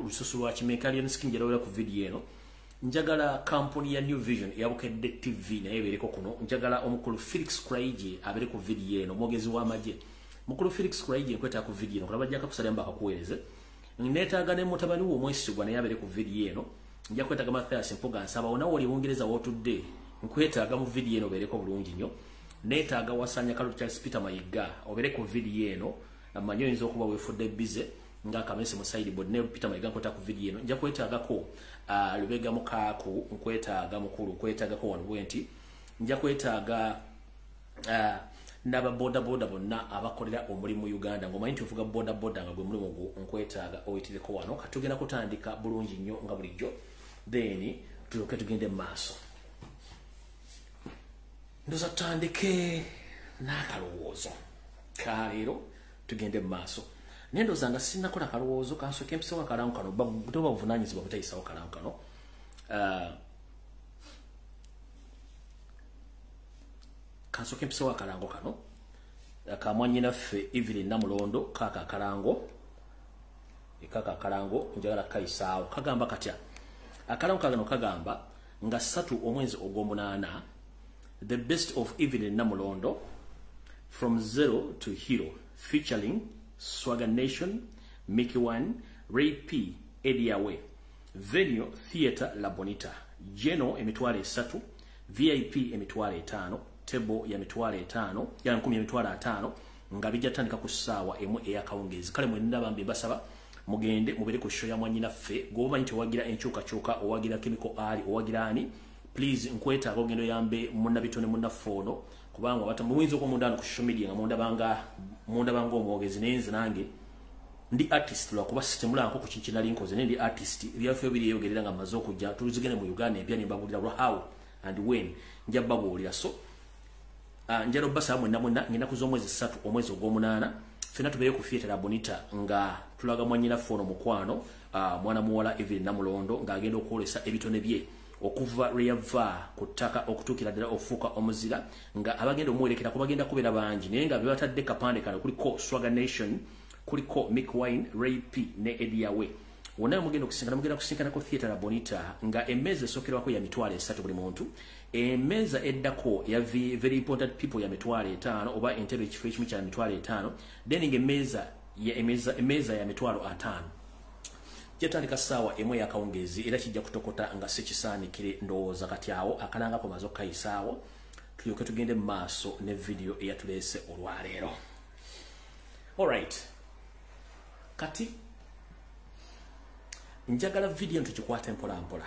lususu lwa kimekali nsikinjira wala ku video eno njagala company ya New Vision yabukedde TV naye bereko kuno njagala omukulu Felix Kraije abere ku video eno mwogezi wa maje mukulu Felix Kraije nkweta ku video eno kulaba jaka kusalia mbaka kuweleze netaga ne mutabani wo mwesigwa naye abere ku video eno nja kwetaga Mathias Mpuga nsaba ona woli Bungereza wotudde nkwetaga mu video eno bereko bulungi nnyo netaga wasanya Kalu Charles Peter Mayiga obere ku video eno amanyo inzo kuba wefudde bize nga kamese mu side board ne Peter Mayiga nkweta ku video eno nja kwetaga ko Lubega Mukaku nkwetaga mukulu kwetaga ko 120 nja kwetaga naba boda bonna abakolera omuli mu Uganda ngoma nti uvuga boda nga gwe mulimu nkwetaga oyitire ko wano katugenda kutandika bulungi nnyo nga bulijjo then tuloke tugende maaso ndoza tandike n'akalowoozo kalero tugende maaso nendo zanga sina kola kalowoozo kanso kempiso akalango kano butoba buvunanyizibwa butayisawo kalango kano kanso kempiso akalango kano akamwanyi naffe Evelyn Namulondo kaka akalango njagala kayisawo kagamba katya akalango kagano kagamba nga 3 omwezi ogw'omunaana the best of Evelyn Namulondo from zero to hero featuring Swagger Nation, Mickey One, Ray P, Ediawe, Venue Theatre La Bonita, Geno emitwale 3, VIP emitwale 5, Table ya mitwale 5, ya 10 emitwale 5, nga bijatandika ku ssaawa emu eyakawungezi. Kale mwenna bambi basaba mugende mubere ku show ya mwanyina ffe goba nti wagira enchuka owagira chemical ali owagira ani please nkweta agogendo yambe munna bitone munna fono kubanga bata muwinzo ko mundano ku social media nga munda banga omwogezi nenze nange ndi artist lwa kuba system lanko ku kinchina linkoze ndi artist byafyo biri yogerera nga mazo kujja tuluzigene mu Uganda empya ne mbagulira how and when njababulira so njalo basa mwenna ngina kuzomwezi 3 omwezi ogw'omunaana fena tubeye ku theatre La Bonita nga tulaga mwanyina fono mukwano mwana muwala Evelyn Namulondo nga agenda okwolesa ebitone bye okuva reyava kutaka okutukira ddala ofuuka omuzira nga abagenda omwelekera kubagenda kubera bangi naye nga bebatadde kapande kano kuliko Swagger Nation kuliko Mick Wine Ray P ne Ediawe wonna mugenda kusinkana ku theatre La Bonita nga emeza esokerwako ya mitwale 3 buli muntu emeza eddako ya very important people ya mitwale 5 oba entebe ekifo ekimu kya mitwale 5 then emeza ya mitwalo 5 Jetandika sawa emwe ya kaungezi era kijja kutokota nga sekisaanikire ndowooza kati awo akalanga ko mazo kayisawo tuyoke tugende maaso ne video eyatulese olwaleero. Alright, kati njagala video ntukikwata mpola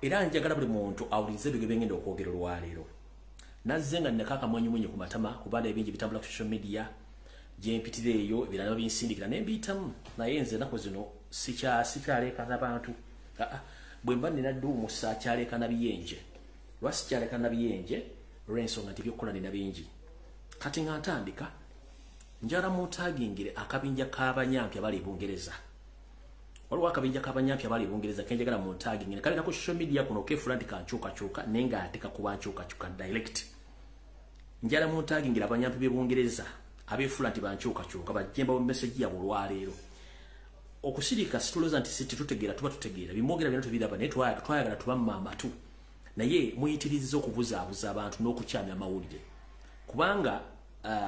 era njagala buli muntu awulize bige bengenda okwogera olwaleero nazzenga nnekaka mwenye ku matama kubanda ebingi bitambula ku social media jempitireeyo ebirala binsindikira nembiyitamu naye nze ennaku zino sikyalekana bantu bwe mba nina ddu musa kyalekana biyenje lwasi kyalekana biyenje olw'ensonga nti byokkola nina bingi kati nga ntandika njala mutagingire akabinja k'abanyampi abali Bungereza waliwo akabinja k'abanyampi abali Bungereza kenjagala mutagingire kale nako social media kuno kefula nti kankyukakyuka naye nga ate kakuba nkyukakyuka direct njala mutagingire abanyampi b'e Bungereza abefula nti bankyukakyuka bajjemba mu message yabwe olwaleero okusirika situloza nti siti tutegeera tuba tutegeera bimwogera bino tubiraba naye twayagala tubamma amatu naye muyitiriza okubuzaabuza abantu n'okukyamya amawulire kubanga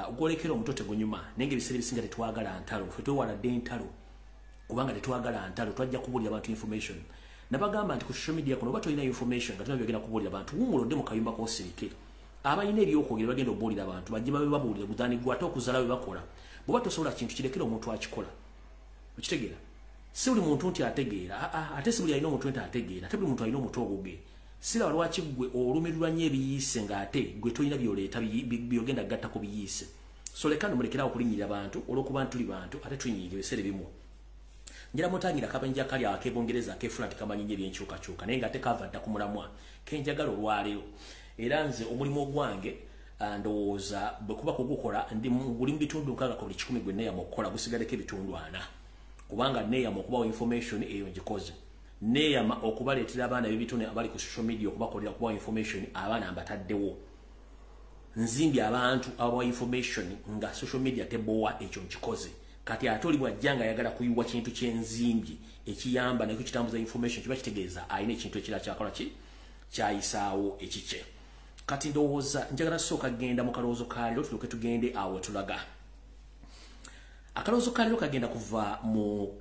ogwolekera omuto tegunyuma naye ebiseera ebisinga tetwagala ntalo ffe twewaladde entalo kubanga tetwagala ntalo twajja kubuulira abantu information nabagamba nti ku social media kuno oba tolina information nga tunabyogenda kubuulira abantu wumulodde mu kayumba k'osirike abalina ebyokwogera bagenda obuulira abantu bajje babe babuulire budaanigwa ate okuzala bwe bakola bw'oba tosobola kintu kirekera omuntu akikola okitegeera si buli muntu nti ategeera ate si buli alina omuntu nti ategeera ate buli muntu alina omuto oguge siraba lwaki gwe olumirwa nnyo ebiyiise ng'ate gwe tolina byoleeta byogenda gatta ku biyiise so leka nomulekerawo okulinnyirira abantu olw'okuba tuli bantu ate tunyingira ebiseera bimu njala mutangira akabenja kali ak'Ebungereza akefula nti kamanyi nnyo ebyenkyukakyuka naye ng'ate kava dda ku mulamwa kenjagala olwaleero era nze omulimu ogwange ndowooza bwe kuba kugukola ndi guli mu bitundu nkaaga ku buli 10 gwe neeyama okukola gusigaddeko ebitundu 4 kubanga neeyama okubawa information eyo ngikoze neeyama okubaleetera abaana b'ebitone abali ku social media okubakolera okubawa information abaana mbataddewo nzimbye abantu abawa information nga social media tebowa ekyo nkikoze kati atoli bwajjanga yagala kuyiwa kintu kyenzimbi ekiyamba ne kukitambuza information kiba kitegeeza ayina ekintu ekira kyakola ki kyayisaawo ekice. Kati ndowooza njagala sooka genda mu kalowoozo kaaliro tuloke tugende awo tulaga. Akalowoozo kaaliro kagenda kuva mu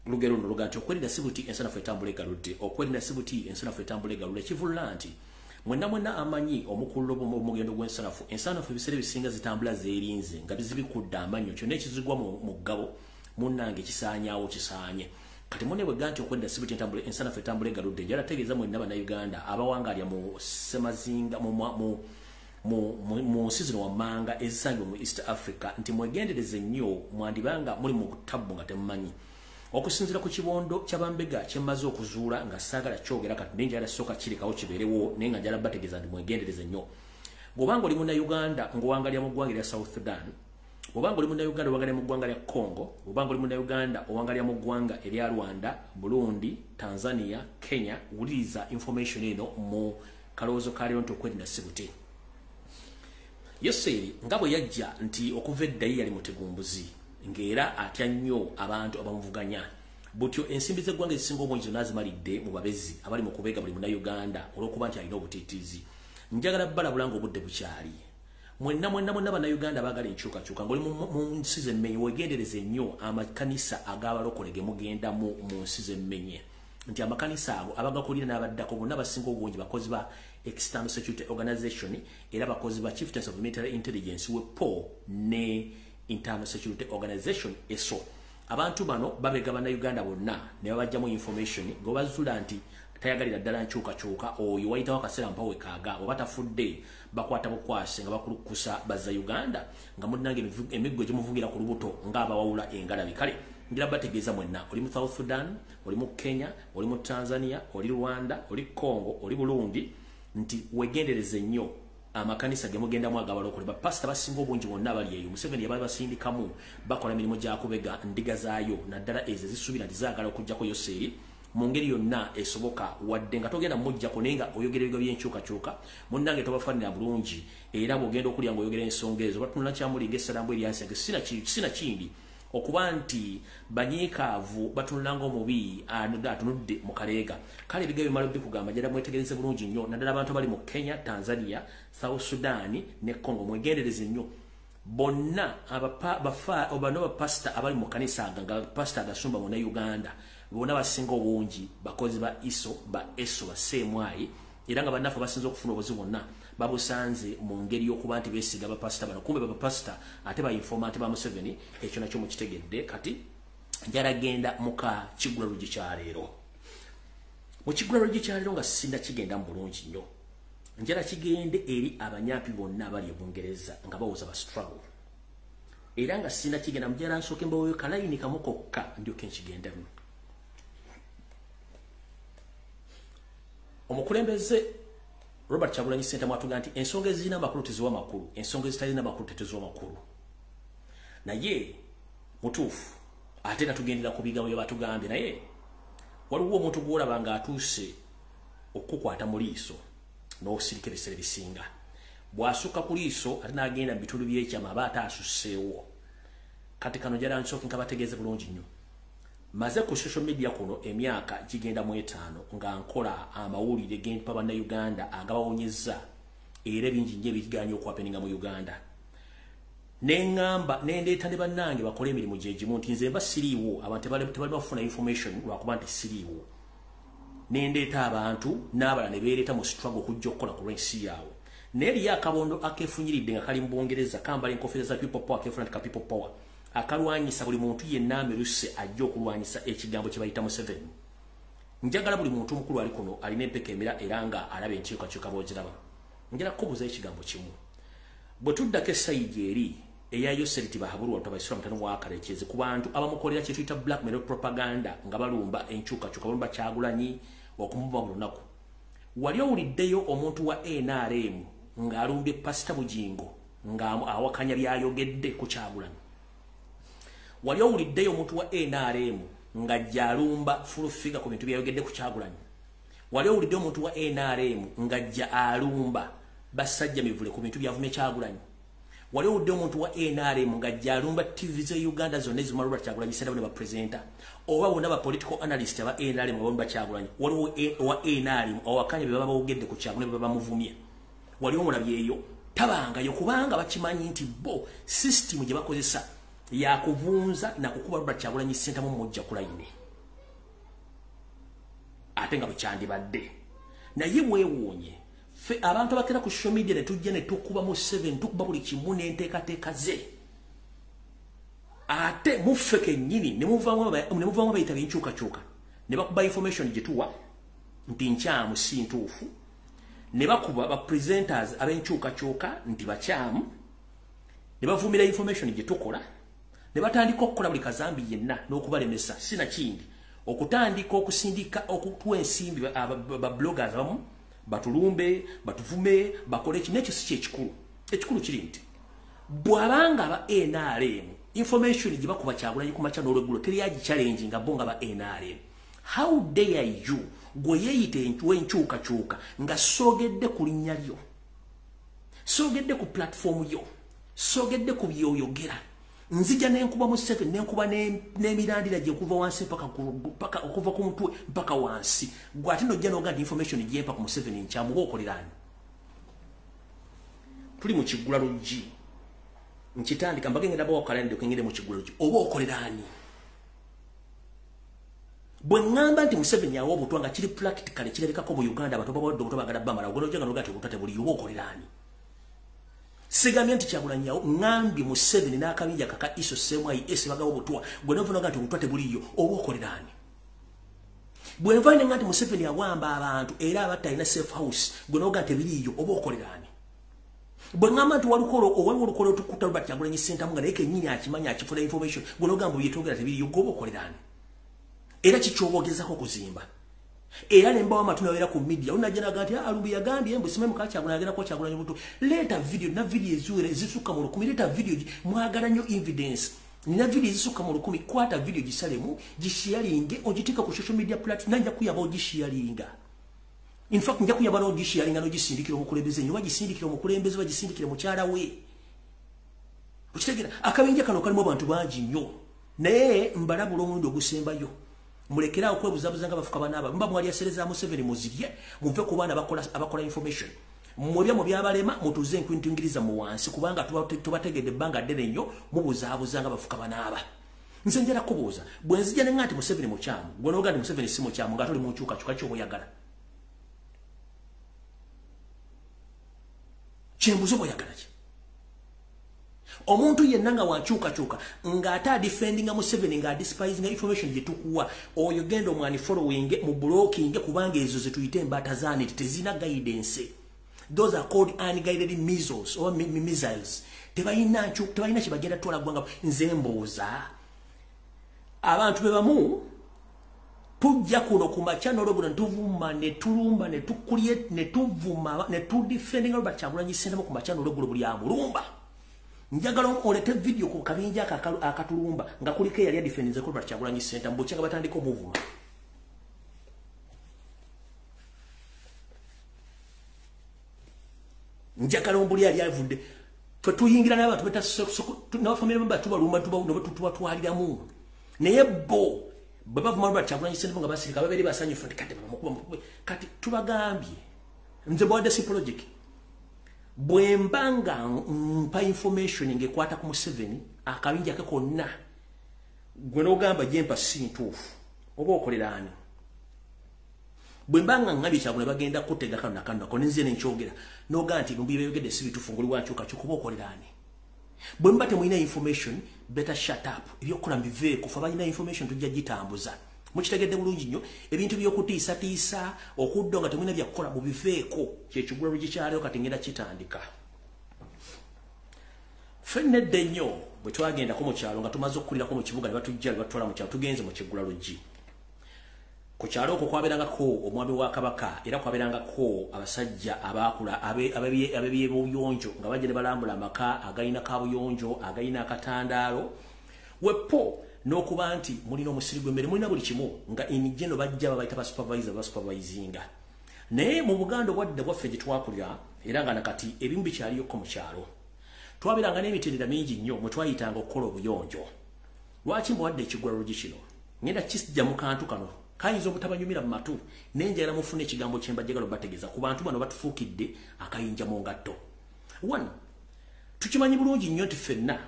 lugero no luga nti okwerinda sibuti ensanafu etambula egaludde, okwerinda sibuti ensanafu etambula egaludde kivulula nti mwenna amanyi omukulu omugendo gw'ensanafu ebiseera ebisinga zitambula zeerinze nga bizibikudde amannyo kyonna ekizigwa mu ggabo munnange kisaanyaawo kisaanye. Kati munne bwe ganti okwerinda sibuti ensanafu etambula egaludde njala tegeeza mwenna bannayuganda abawangalya mu semazinga mu nsi zino wammanga ezisangibwa mu East Africa nti mwegendereze nnyo mwandibanga muli mu ttabu nga temumanyi. Okusinzira ku kibondo ky'abambega kyemmaze okuzuula nga saagala kyogera kati nenjala sooka kirekawo kibeerewo naye nga njala bategeeza nti mwegendereze nnyo. Bw'obanga oli munnayuganda ng'owangalya mu ggwanga lya South Sudan, bw'obanga oli munnayuganda owangalya mu ggwanga lya Congo, bw'obanga oli munnayuganda owangalya mu ggwanga erya Rwanda, Burundi, Tanzania, Kenya, wuliriza information eno mu kalowoozo kaaliro nti okwerinda sibuti. Yeseri nga bwe yajja nti okuva edda ye yali mutegumbuzi ng'era atya nnyo abantu abamuvuganya. Butyo ensimbi z'eggwanga ezisinga obungi zonna azimalidde mu babezi abali mu kubeega buli munnayuganda olw'okuba nti alina obutiitiizi. Njagala balabula ng'obudde bukyali. Mwenna bannayuganda abaagala enkyukakyuka ng'oli mu nsi z'emmenye weegendereze nnyo amakanisa ag'abalokole ge mugendamu mu nsi z'emmenye. Nti amakanisa ago abagakulira n'abaddako bonna basinga obungi bakozi ba External Security Organization era bakozi ba Chieftains of Military Intelligence WEPO ne Internal Security Organization ESO. Abantu bano babega bannayuganda bonna ne babajjamu information gobazula nti tayagalira ddala nkyukakyuka oyo wayitawo akaseera mpawe kaaga oba tafudde bakwata bukwase nga bakulukusa bazza Uganda nga munnange emiggo gyemuvugira ku lubuto ng'abawawula engalabi. Kale ngira bategeeza mwenna oli mu South Sudan, oli mu Kenya, oli mu Tanzania, oli Rwanda, oli Congo, oli Burundi nti wegendereze nnyo amakanisa gemugendamu agabalokole bapasita basinga obungi bonna abali eyo. Museveni yabali basindikamu bakola emirimu gya kubega ndiga zaayo naddala ezo zisuubira nti zaagala okuggyako Yoseri mu ngeri yonna esoboka wadde nga togenda mujjako naye nga oyogera ebigo by'enkyukakyuka munnange tobafaanira bulungi era bw'ogenda okulya ng'oyogera ensonga ezo batunula kyamuli ng'essalambu eryansange sina kindi okuba nti banyiikaavu batunulanga omubi atunudde mu kaleega. Kale ebigambo bimala bikugamba njala mwetegereze bulungi nnyo naddala abantu abali mu Kenya, Tanzania, South Sudan ne Congo mwegendereze nnyo bonna bano bapasita abali mu kanisa nga pasita agasumba mu Uganda bonna basinga obungi bakozi ba ESO ba baseemwayi era nga bannaffe basinza okufuna obuzi bonna babusanze mu ngeri y'okuba nti beesiga bapasita bano kumbe bapasita ate bainformanti ba Museveni ekyo nakyo mukitegedde. Kati njala genda muka kigula lugi kyaleero mu kigula lugi kyaleero nga sinda kigenda mu bulungi nnyo njala kigende eri abanyampi bonna abali e Bungereza nga bawuza ba struggle era nga sinda kigenda mujala nsooke mbaweyo kalayini kamu kokka ndyoke nkigendemu. Omukulembeze Robert Chagulanyi Ssentamu atuga nti ensonga ezirina amakulu teziwa makulu, ensonga ezitalina makulu teziwa makulu. Naye mutuufu ate natugendera ku bigambo bye batugambye naye waliwo omuntu gw'olaba nga atuuse okukukwata mu liiso n'osirika ebiseera bisinga. Bw'asukka ku liiso ate n'agenda mu bitundu by'ekyama aba ate asusseewo. Kati kano njala nsooke nkabategeeze bulungi nnyo. Maze ku social media kuno emyaka gigenda mu 5 nga nkola amawulire g'empa bannayuganda agabawonyezza era bingi nnyo ebiganya okwapeninga mu Uganda. Nengamba nendeeta ne bannange bakole emirimu gye gimu nti nze mba siriiwo abantu tebali bafuna information lwakuba nti siriiwo. Nendeeta abantu n'abalala ne beereeta mu struggle okujja okukola ku lw'ensi yaabwe. Naye eriyo akabondo akeefunyiridde nga kali mu Bungereza kambala enkofiira za people power keefuna nti ka people power. Akalwanyisa buli muntu yenna ameruse ajja okulwanyisa ekigambo kye bayita Museveni. Njagala buli muntu omukulu ali kuno alina empeka emira era nga alaba enkyukakyuka bw'ogiraba. Njagala kukubuuza ekigambo kimu. Bwe tuddako essayidi eri eya Yoseri Tibahabulwa Abaisiramu Mutano wa Kalekyezi ku bantu abamukolera kye tuyita blackmail propaganda nga balumba enkyukakyuka balumba Kyagulanyi okumuba buli lunaku. Wali owuliddeyo omuntu wa NRM ng'alumbye Pasita Bujingo nga awakanya byayogedde ku Kyagulanyi? Wali owuliddeyo omuntu wa NRM nga jalumba full figure ku bintu byayogedde ku Kyagulanyi? Wali owuliddeyo omuntu wa NRM nga alumba basajja mivule ku bintu byavumye Kyagulanyi? wali udde omuntu wa NRM nga jalumba TV ze Uganda zonna ezimala Robert Kyagulanyi Ssentamu ne ba presenter oba wonna ba political analyst aba NRM nga bomba Kyagulanyi wali wa NRM owakanye baba bawogedde ku Kyagulanyi baba muvumye wali omulabyeyo tabanga yokubanga bakimanyi nti bo system gye bakozesa ya kuvunza na kukuba Robert Kyagulanyi Ssentamu mujja kulayini ate nga bukyandibadde naye mwewuunye fe abantu bakera ku social media ne tujja ne tukuba mu 7 tukuba buli kimu n'enteekateeka ze ate mufeke nyini ne muvaamu bayita binkyukakyuka ne bakuba information gye tuwa nti nkyamu si ntuufu ne bakuba ba presenters ab'enkyukakyuka nti bakyamu ne bavumira information gye tukola ne batandika okukola buli kazambi yenna n'okubalemesa sina kindi okutandika okusindika okutuwa ensimbi ba bloggers abamu batulumbe batuvume bakole kinekyo si ekikulu kiri nti bwabanga ba NRM information gye bakuba Kyagulanyi ku macha n'olwegulo teri yaji challenge nga bonga ba NRM how dare you gwe yeyite enkyukakyuka nga sogedde ku linnya lyo sogedde ku platform yo sogedde ku byoyogera nzija n'enkuba mu 7 n'enkuba n'emirandira gye kuva wansi paka okuva ku mutwe mpaka wansi gwate no jano gandi information gye mpa ku 7 nkyamu okolerani tuli mu kigula ruji nkitandika mbagenge ndaba okalende okengere mu kigula ruji oba okolerani bwe ngamba nti mu 7 yawo obutwanga kiri practical kirabikako mu Uganda abantu babawadde bagala bamala ogolo janga nogati obutate buli oba okolerani Sigamye nti Kyagulanyi yawo ngambi mu 7 n'akabinja kaka iso semwa ese bagawo butwa gwe novuga ngati omutwate buliyo oba okolerani bwe nvaine ngati mu 7 yawamba abantu era abatalina safe house gwe novuga nti biliyo oba okolerani bwe ngamba nti walukolo tukuta Robert Kyagulanyi Ssentamu nga naye kennyini akimanya akifuna information gwe novuga mbu yetogera tebiriyo oba okolerani era kikyobogezako kuzimba era nemba wa matuna wera ku media unajana gati alumbi ya gambye mbu simemu ka Kyagulanyi agera ko Kyagulanyi butu leta video na video ezure zisuka mu 10 leta video mwagala nyo evidence na video zisuka mu 10 kwata video gisalemu gishialinge ogitika ku social media platform nanja kuyaba ogishialinga in fact nja kuyaba no gishialinga no gisindikira omukulembeze nyo wagisindikira omukulembeze wagisindikira mu kyala we ukitegera akabinja kano kalimo abantu bangi nnyo naye mbalabulo omundo ogusembayo mulekera okwebuzabuza nga bafuka banaba mba mwali asereza mu 7 muzirye muve ku bana abakola information mwebya mu byabalema mutuze nkwintingiriza mu wansi kubanga tubategedde banga ddene nnyo mubuzabuza nga bafuka banaba nze njera kubuuza bwenzija ngati mu 7 mu kyamu gwe nogandi mu 7 si mu kyamu ngatoli mu kyuka kyo boyagala kyembuzo boyagala ki omuntu yenna nga wakyuka nga ata defending mu 7 nga despising information gye tukuwa oyo genda omwani following mu blocking kubanga ezo zetuyite embata zane tezina guidance those are called unguided missiles or missiles tebayina kibagenda tola gwanga nze mbuuza abantu bebamu tujja kuno ku machano logo ntuvuma ne tulumba ne tukulye ne tuvuma ne tu defending Robert Kyagulanyi Ssentamu ku machano logo buli amulumba njagala olete video ku kabinja akatulumba nga kuliko yali defense ko Robert Kyagulanyi Ssentamu mbukyanga batandika omuvuma njagala ombuli yali avudde tuyingira n'abantu beta n'abafamily member tubalumba tubatwaliramu naye bo baba vuma Robert Kyagulanyi Ssentamu nga basirika babiri basanyu fati kati tubagambye nze bwade si project bwembanga mpa information ngekwata ku 7 akabinja ke konna gwe nogamba jempa si ntuufu oba okolerani bwembanga ngabi Kyagulanyi bagenda kutega kano nakanda ko nze nenkyogera noga nti lumbi beyogede si bitufunguli wakyuka kyukuba okolerani bwemba temuyina information better shut up ebyokola mbive kufa balina information tujja gitambuza mukitegedde bulungi nnyo ebintu by'okutiisa okuddo nga temulina byakukola bubiveeko kyekigula lugikyaliwo kati ngenda kitandika fennedde nnyo bwe twagendako mu kyalo nga tumaze okukulirako mu kibuga ne batujja ne batwala mu kyalo tugenze mu kigula lugi ku kyalo okwo kwabeerangako omwami wa Kabaka era kwabeerangako abasajja abaakula abebyebuyonjo nga bajja ne balambula amaka agalina kabuyonjo agalina akatandaalo wepo n'okuba nti mulina omusiri gw'emmere mulina buli kimu nga inigeno bajja babayita basupervisinga naye mu Buganda obwadde bwaffe gye twakulira era nga nakati ebimu bikyaliyoko mu kyalo twabiranga n'emitendera mingi nnyo mwe twayitanga okukola obuyonjo lwaki mbawadde ekigwalulugi kino ngenda kisijja mu kantu kano kayinza obutabanyumira mu matu nenjagala mufune ekigambo kye mbajjagala obategeeza ku bantu bano batufuukidde akayinja mu ngatto. One, tukimanyi bulungi nnyo nti ffenna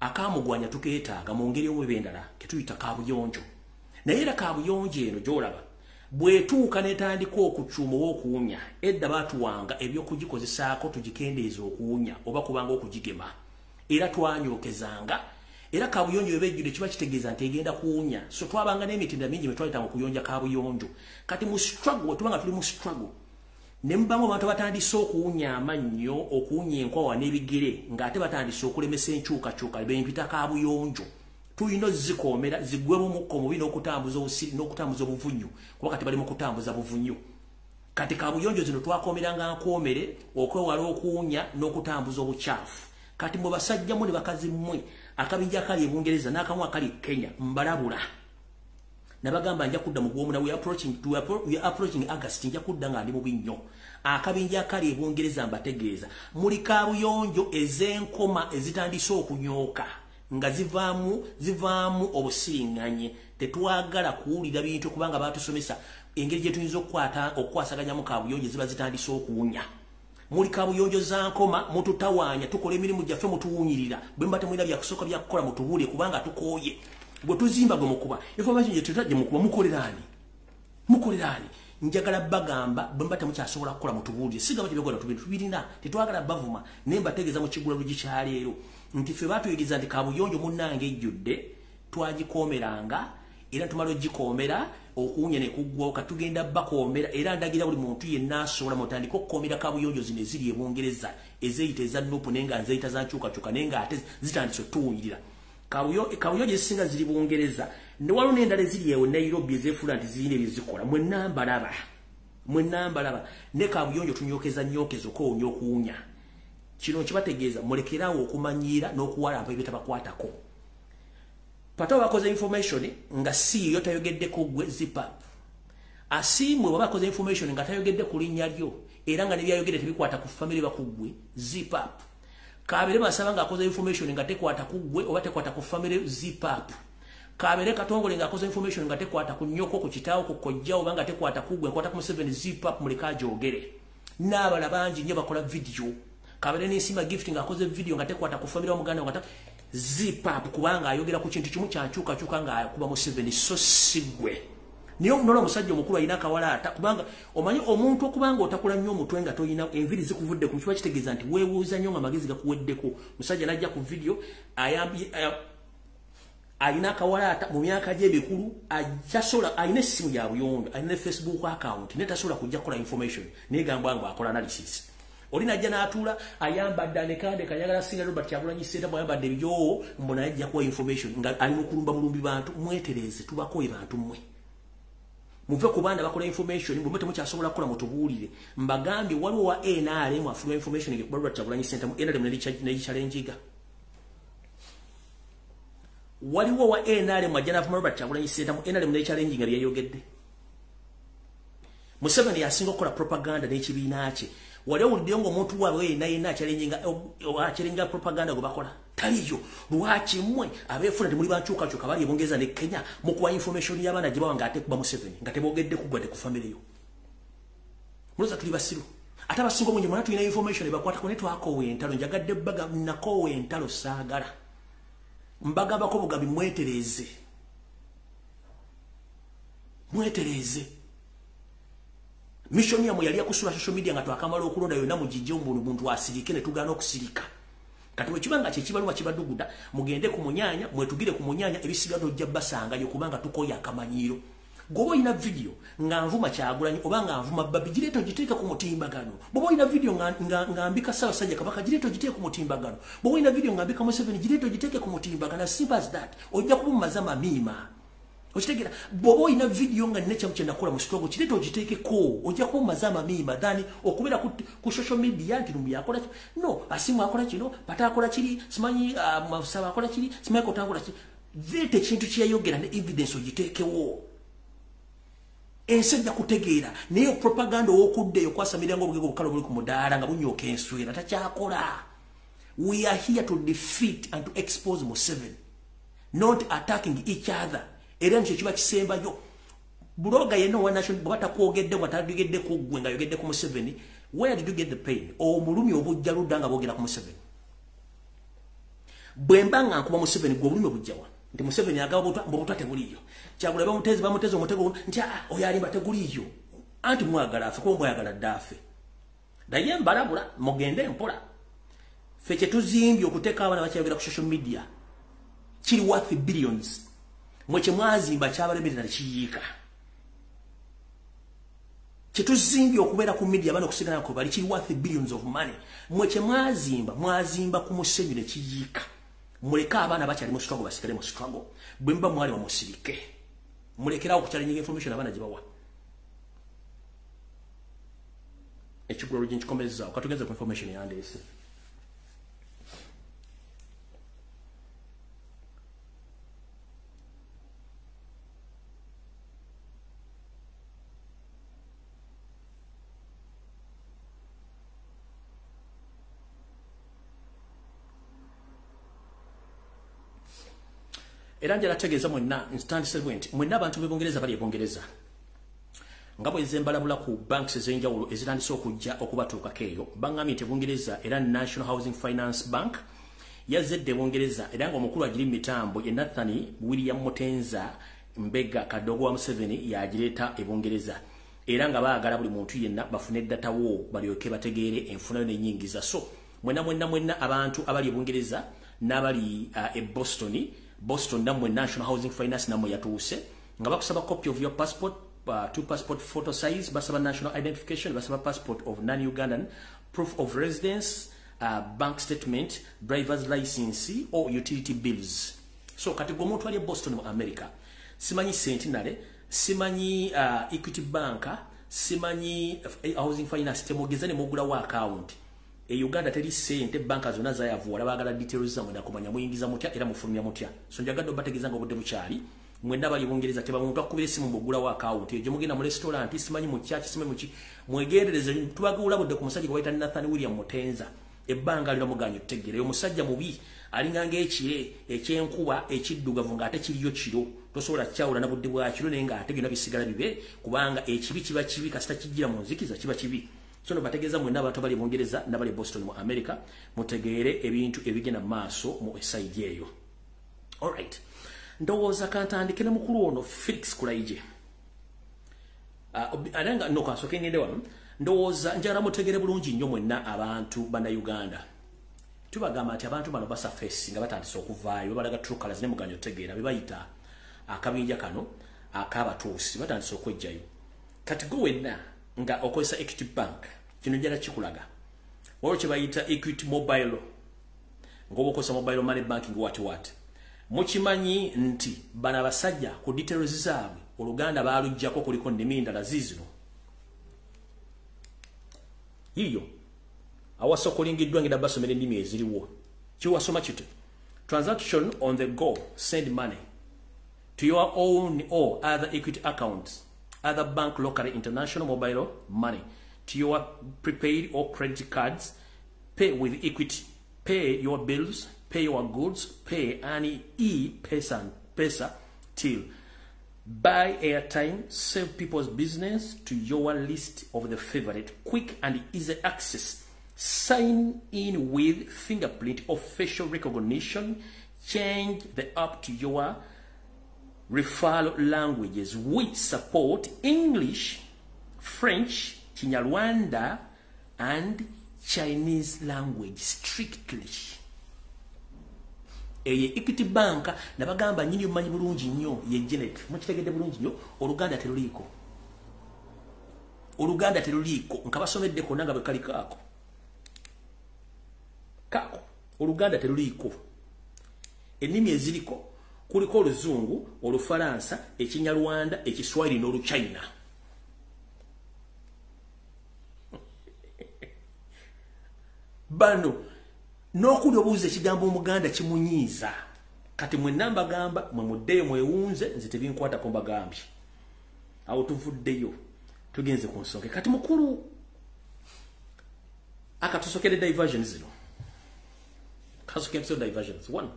akaamugwanya tukeetaaga mu ngeri obwebendala ketuyita kaabuyonjo. Naye era kaabuyonjo eno gy'olaba bwetuuka netandika okucuuma oba okuwunya edda baatuwanga ebyokugikozesaako tugikendeeza okuwunya oba kubanga okugigema era twanyookezanga era kaabuyonjo ebejjudde kiba kitegeeza nti egenda kuwunya. So twabanga n'emitendera mingi mwe twayitanga okuyonja kaabuyonjo. Kati mu struggle bwe tubanga tuli mu struggle ne mubamu abantu batandise okuwunya amannyo okuwunya enkwawa n'ebigere ng'ate batandise okulemesa enkyukakyuka bempita kaabuyonjo. Tuyino zikoomera ziggwemu mukko mubi n'okutambuza obusiri n'okutambuza obuvunyu kuba kati bali mu kutambuza buvunyu. Kati kaabuyonjo zino twakoomeranga nkoomere okwewala okuwunya n'okutambuza obukyafu. Kati mwe basajja mu ne bakazi mmwe akabinja akali e Bungereza n'akamu akali Kenya mbalabula. Nabagamba nja kudda mu gw'omuna we are approaching August nja kudda nga ndi mubi nnyo. Akabinja akali e Bungereza mbategeeza muli kaabuyonjo ez'enkoma ezitandise okunyooka nga zivaamu obusiriŋŋanye. Tetwagala kuwulira bintu kubanga batusomesa engeri gye tuyinza okukwasaganyamu kaabuyonjo ziba zitandise okuwunya. Muli kaabuyonjo za nkoma mututawaanya tukola emirimu gyaffe mutuwunyirira bwe mba temulina byakusooka byakukola mutubuulire kubanga tukooye. Bwe tuzimba gwe mukuba information gye tutadde mukuba mukoleraani njagala bagamba bwe mba temukyasobola kukola mutubuulire sigaba tebyogola tubirina tetwagala bavuma naye mbategeeza mu kigulalugi kya leero nti ffe baatuyigiriza nti kaabuyonjo munnange ejjudde twagikoomeranga era tumala ogikoomera okuwunya ne kuggwawo katugenda bakoomera era ndagira buli muntu yenna asobola mutandika okukoomera kaabuyonjo zino eziri e Bungereza ezeyita eza nupu naye nga nzeyita za nkyukakyuka naye nga ate zitandise otuwunyirira. Kaabuyonjo ezisinga ziri Bungereza ne waliwo n'endala eziri ewo Nairobi ezeefuula nti zirina ebyezikola mwenna mbalaba ne kaabuyonjo tunyookeza okwonya okuwunya. Kino kibategeeza mulekerawo okumanyiira n'okuwalampa ebitabakwatako. Pata bakoze information nga si yo tayogeddeko gwe zipa. Asimwe baba bakoze information nga tayogedde ku linnya lyo era nga nebyayogedde tebikwata ku family bakugwe zipa. Kabere basaba nga akoze information nga tekwata ku gwe oba tekwata ku family zipa. Kabere Katongole nga akoze information nga tekwata ku nnyoko ku kitaawo ku kojja oba nga tekwata ku gwe kwata ku Museveni zipa muleka jogere. N'abala bangi nnyo bakola video. Kabere n'ensima gift nga akoze video nga tekwata ku family wa Muganda nga zipap kubanga ayogera ku kintu kimu kyankyukakyuka nga kuba Museveni so sigwe. Niyo munola omusajja omukulu ayina akawalaata kubanga omanyi omuntu okubanga otakula nnyo omutwe nga toyina enviri zikuvudde ku kiba kitegeeza nti weewuuza nnyo nga amagezi gakuweddeko. Musajja najja ku video ayina akawalaata mu myaka gye emikulu ajasobola ayina essimu ya buyonjo ayina Facebook account ne tasobola kujja kukola information negambwa nga akola analysis. Oli najja n'atuula ayambadde anekande kanyagala singa Robert Kyagulanyi Ssentamu ayambadde ebyo mbona yajja kuwa information nga ali mu kulumba bulumbi bantu mwetereze tubakoye bantu mmwe. Muve ku baana bakola information bwe temukyasobola kukola mutubuulire mbagambye waliwo wa NRM afulwa information ngekuba Robert Kyagulanyi Ssentamu NRM ne waliwo wa NRM ajja n'afuma Robert Kyagulanyi Ssentamu NRM ne challenge nga byayogedde. Museveni yasinga okukola propaganda n'ekibiina kye. Wale ulidiongo mtu wawe na ina chalenga propaganda gwe bakola taliyo lwaki mmwe abefuna temuli bankyukakyuka bali e Bungereza ne Kenya mukuwa information y'abaana gye bawa ngate kuba Museveni nga tebogedde kugwadde ku family yo muloza tuli basiru ate abasinga munye mwana tulina information ebakwata ko ne twakowe entalo njagadde bbaga nakowe entalo saagala mbagamba ko bugabi mwetereze mission ya muyali yakusula social media nga twakamala okulonda yonna mujijje omuntu asirike ne tugana okusirika. Kati bwe kibanga kye kibalwa kibaduguda mugende ku munyanya mwetugire ku munyanya ebisigano ojja basanga yo kubanga tukoya akamanyiro. Gobo ina video nga nvuma Kyagulanyi oba nga nvuma Bobi gireto giteeka ku mutimbagano. Bobo ina video nga mbika Ssaabasajja Kabaka gireto giteeka ku mutimbagano. Bobo ina video nga mbika Museveni gireto giteeke ku mutimbagano. Simple as that. Ojja kubumazama mima. Ochitegera bobo ina video nga nnecha mchenda kola mu struggle kireto giteeke ko ojja kumazama mima dani okubera ku social media nti lumbuye akola no asimu akola kino pata akola kiri simanyi masaba akola kiri simanyi kotangola kiri zete kintu kiyayogera ne evidence ogiteekewo ensejja kutegeera neyo propaganda okudde yokwasa mirango obugego bukalo buli ku mudaala nga bunyoka enswera takyakola We are here to defeat and to expose Museveni, not attacking each other. Era ncho kiba kisemba yo. Buloga yeno wa nation bwata kwogedde watagedde ku gwenga yogedde ku Museveni. Where did you get the pain? O mulumi obujja ludanga bogera ku Museveni. Bwembanga nkuba Museveni gwo bulumi obujjawa. Nti Museveni agaba botwa tebuliyo. Kyagula bamuteze omutego nti oyo alimba teguliyo. Anti mwagala afe ko mwagala dafe. Daye mbalabula mugende mpola. Feche tuzimbye okuteka abana bakyayogera ku social media. Kiri worth billions. Mweche mwazimba kyabalemerera kiyiika. Kituzimbye okubeera ku media bano kusigana ko bali kiri worth billions of money. Mweche mwazimba ku Museveni kiyiika. Muleka abana bakyali mu struggle basigale mu struggle. Bwemba mwali wa musirike. Mulekera okuchallenge information abana jibawa. Ekigulu rujin kikomeza okatugeza ku information yandese. Eranja lategeza mwenna instant settlement mwenna abantu bebongereza bali ebongereza ngabo ezembalabula ku banks ezenjawulo ezirandise okujja okubatuuka keyo bangamye tebongereza era National Housing Finance Bank yazedde bongereza era nga omukulu agiri mitambo ye Nathan William Mutenza Mbega kadogo wa Museveni yagireta ebongereza era nga baagala buli muntu yenna bafune data wo balyoke bategeere enfunayo n'enyingiza so mwenna abantu abali ebongereza n'abali Boston namwe National Housing Finance namwe yatuuse nga bakusaba copy of your passport, 2 passport photo size, basaba national identification, basaba passport of non-Ugandan, proof of residence, bank statement, driver's license or utility bills. So kati gwe muntu ali Boston mu America, simanyi Sentinel, simanyi Equity Bank, simanyi Housing Finance temogeza ne mugula wa account. Uganda teri sente banka zona zayavuwala bagala details za mwenda kumanya muyingiza mutya era mufulumya mutya so njagado bategeza ngo budde bukyali mwenda bali bongereza teba muntu akubira simu mbugula wa account ejo mugenda mu restaurant simanyi mu church simanyi muki mwegendereze tubagula budde ku musajja gwaita Nathan William Mutenza ebbanga lino muganyo tegere yo musajja mubi alinganga ekire ekyenkuba ekiddugavu nga ate kiriyo kiro tosobola kyawula na budde bwa kiro nenga ate byonna bisigala bibe kubanga ekibi kiba kibi kasita kijira mu nzikiza kiba kibi. So no bategeza mwena abantu bali bongereza nabali Boston mu America mutegeere ebintu ebigena maaso mu side yeyo. All right. Ndowooza kantandike ne mukulu ono Felix Kulaije. Alanga no kasoke ngende wano. Ndowooza njala mutegeere bulungi nnyo mwenna abantu bana Uganda. Tubagamba ati abantu bano basa face nga batandise okuvaayo balaga true colors ne muganyo tegeera bebayita akabinja kano akabatuusi batandise okwejjayo. Kati go wenna nga okozesa Equity Bank kino njala kikulaga waliwo kye bayita Equity Mobile ngoba okozesa mobile money banking what mukimanyi nti bana basajja ku details zaabwe Oluganda baalujjako kuliko nnimi endala zizino yiyo awasokolingiddwa ngenda basomera ennimi eziriwo kiwasoma kiti transaction on the go send money to your own or other Equity accounts other bank locally international mobile money to your prepaid or credit cards, pay with Equity, pay your bills, pay your goods, pay any pesa till buy airtime, save people's business to your list of the favorite, quick and easy access, sign in with fingerprint or facial recognition, change the app to your referral languages. We support English, French, Kinyarwanda, and Chinese language strictly. Eye Equity Bank nabagamba nyinyi mmanyi bulungi nnyo ye Janet mukitegedde bulungi nnyo Oluganda teruliko. Oluganda teruliko nkabasomedde konna nga bwe kali kako. Oluganda teruliko. Ennimi eziriko kuliko Oluzungu, Olufalansa, Ekinyarwanda, Ekiswahili n'Oluchina. Bano n'okuli obuuza ekigambo Omuganda kimunyiiza kati mwenna mbagamba mwe muddeyo mwewunze nze tebinkwatako mbagambye awo tuvuddeyo tugenze ku nsonga kati mukulu akatusokere diversion zino cancel diversions. One.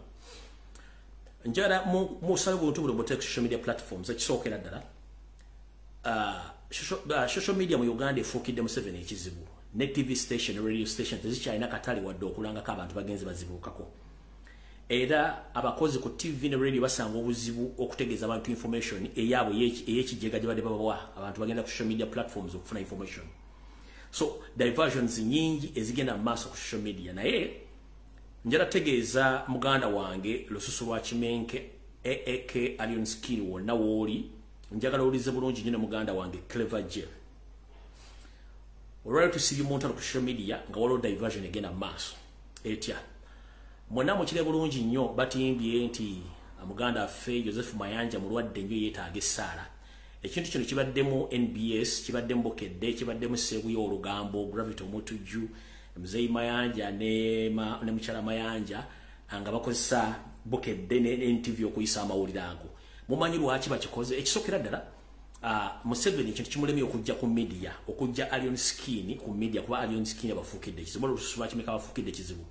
Njara musala buntu buli botek social media platforms ekisookera ddala. Social media mu Uganda efukidde Museveni ekizibu. Ne TV station, radio station tezikyalina katali wadde okulangako abantu bagenzi bazibuukako. Era abakozi ku TV ne radio basanga obuzibu okutegeeza abantu information eyaabwe ey'ekijega gye badde babawa abantu bagenda ku social media platforms okufuna information. So diversions nyingi ezigenda mu maaso ku social media naye njala tegeeza muganda wange lususu lwa kimenke AAK Allion Skin wonna wooli njagala olize bulungi nnyo muganda wange Clever J. Olwali tusibye omuntu ku social media nga waliwo diversion egenda mu maaso etya mwonna mukire bulungi nnyo batimbye nti muganda affe Joseph Mayanja mulwadde nnyo yeetaaga essaala. Ekintu kino kibaddemu NBS, kibaddemu Bokedde, kibaddemu Sebuyo Olugambo, Gravity Omutuju, Mzei Mayanja ne Mukyala Mayanja nga bakozesa Bokedde ne NTV okuyisa amawulire ago. Mumanyi lwaki bakikoze? Ekisookera ddala Museveni ekintu kimulemye okujja ku media, okujja Allion Skin ku media kuba Allion Skin abafuukidde ekizibu, lususu lwa Kimeka abafuukidde ekizibu.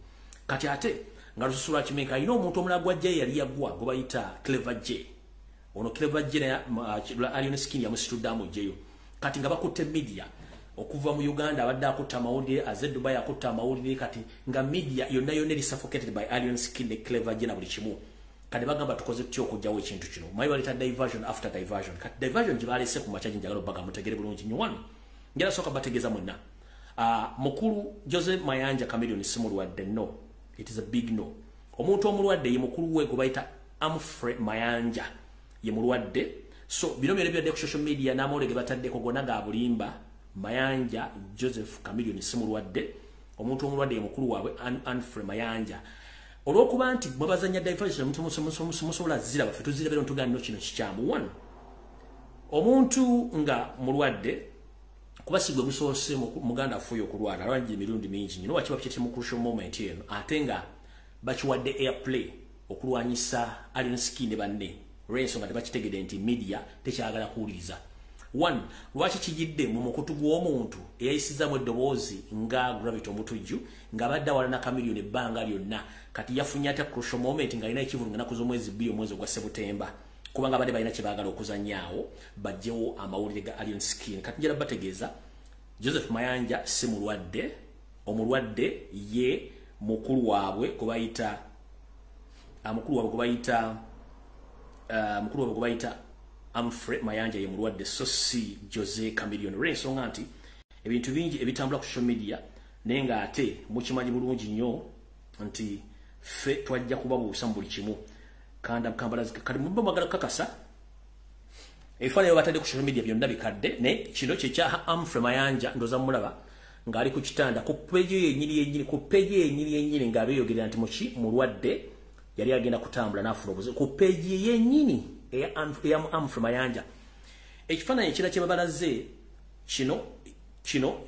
Kati ate nga lususu lwa Kimeka alina omuntu omulala gw'ajja yali yaggwa gwe bayita Clever J. Ono Clever J la Allion Skin yamusituddamu jeyo. Kati nga bakutte media okuva mu Uganda abadde akutta amawulire, aze Dubai akutta amawulire, kati nga media yonna eri suffocated by Allion Skin ne Clever J na buli kimu. Kati bagamba tukoze tutya okujjawo ekintu kino. Mayi baleta diversion after diversion. Kati diversion gye baleese ku makya njagala obbaga mutegere bulungi nnyo wano. Njala sooka bategeeza mwenna. Mukulu Joseph Mayanja Chameleon si mulwadde, no. It is a big no. Omuntu omulwadde ye mukulu we gwe bayita Amfre Mayanja ye mulwadde. So bino byonna byadde ku social media n'amawulire ge bataddeko gonna ga bulimba. Mayanja Joseph Chameleon si mulwadde. Omuntu omulwadde ye mukulu waabwe Amfre Mayanja. Olwokuba nti mwebazanya diversion musobola ziraba ffe tuzirabera ntugana nno kino kikyamu. One, omuntu nga mulwadde kuba sigwe gusoose muganda afuye okulwala alwalira emirundi mingi nnyo wakiba kyete mu crucial moment eno ate nga bakiwadde airplay okulwanyisa Allion Skin ne banne olw'ensonga tebakitegedde nti media tekyagala kuwuliriza. One, lwaki kijidde mu mukutu gw'omuntu eyayisizaamu eddoboozi nga Gravity Omutuju nga badde awala na Chameleon ebbanga lyonna kati yafunye ate crucial moment nga alina ekivulu nga naku z'omwezi 2 omwezi ogwa Septemba kubanga badde balina kye baagala okuzanyaawo bajjewo amawulire ga Allion Skin. Kati njala bategeeza Joseph Mayanja si mulwadde, omulwadde ye mukulu waabwe gwe bayita Amfre Mayanja ye mulwadde so si Jose Chameleon. Olw'ensonga nti ebintu bingi ebitambula ku social media naye nga ate mukimanyi bulungi nnyo nti ffe twajja kubabuusa mu buli kimu. Kambalazi kati mubba mwagala kukakasa ebifaananyi batadde ku social media byonna bikadde ne kino kye kya Amfre Mayanja ndoza mulaba ng'ali ku kitanda ku peji yennyini ng'abeeyogerera nti muki mulwadde yali agenda kutambula n'afuna obuzibu ku peji yennyini eya Amfre Mayanja. Ekifaananyi ekirala kye babalaze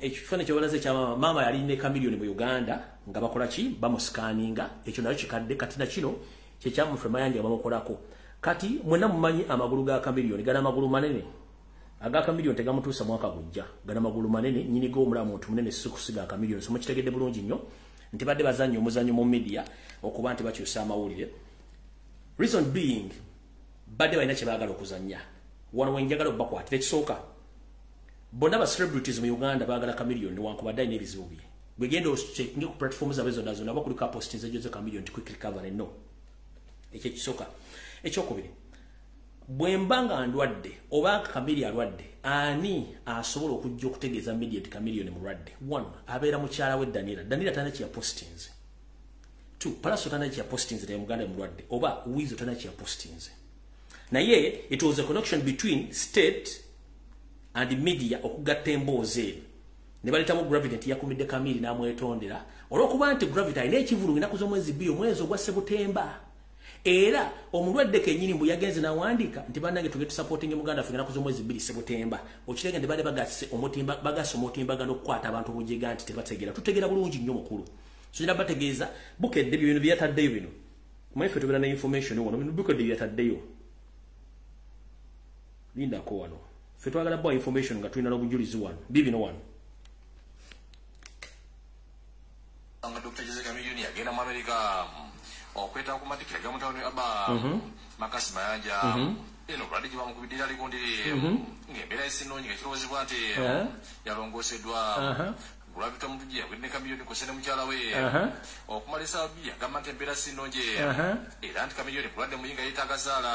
ekifaananyi kye babalaze kya maama yali ne Chameleon mu Uganda nga bakola ki bamusikaninga ekyo nayo kikadde kati na kino kye kya Amfre Mayanja bamukolako. Kati mwenna mumanyi amagulu ga Chameleon gana amagulu manene aga Chameleon tegamutuusa mwaka gujja gana amagulu manene nnyini g'omulamu muntu munene si kusiga Chameleon. So mukitegedde bulungi nnyo nti badde bazannya omuzannyo mu media okuba nti bakyusa amawulire. Reason being badde balina kye baagala okuzannya. Wano wenjagala obbakwatira ekisooka bonna ba celebrities mu Uganda baagala Chameleon newankubadde alina ebizibu bye. Bwe genda ocekinge ku platforms zaabwe zonna zonna oba kuliko postings ejo Chameleon nti quick recovery no. Ekyo ekisooka. Ekyokubiri, bwe mba nga ndwadde oba Chameleon alwadde ani asobola okujja okutegeeza media nti Chameleon mulwadde? One, abeera mukyala we Daniela talina kye postings. Two, Palaso talina kye postings ne Muganda mulwadde oba Wizo talina kye postings. Naye it was a connection between state and media okugatta emboozi eno ne baletamu Gravity nti yakumidde Chameleon n'amwetondera olw'okuba nti Gravity alina ekivulu ng'ennaku z'omwezi 2 omwezi ogwa Septemba. Era omulwadde kennyini mbu yagenze n'awandiika nti bannange tugende supporting Muganda affe ng'ennaku z'omwezi 2 Septemba. Okirega nti badde bagase omutimbagano okukwata abantu obujega nti tebategeera. Tutegeera bulungi nnyo mukulu. So njala bategeeza Bukedde bino bye yataddeyo bino. Mwe ffe tubeera ne information wano bino Bukedde bye yataddeyo. Lindako wano. Ffe twagala bwa information nga tulina n'obujulizi wano. Bibino wano. Dr. Jose Chameleon yagenda mu America okweta okumatikira gamutawuni aba makasi mayanja eno bradiji bamukubidira likondire ng'embeera esinonyi ng'ekirowoozebwa nti yalongoseddwa gulabika mutujja gwenne kamiliyoni kosene mukyala we okumala esaabiya gamba nti embeera sinonje era nti kamiliyoni bulwadde muyinga yeetaaga zaala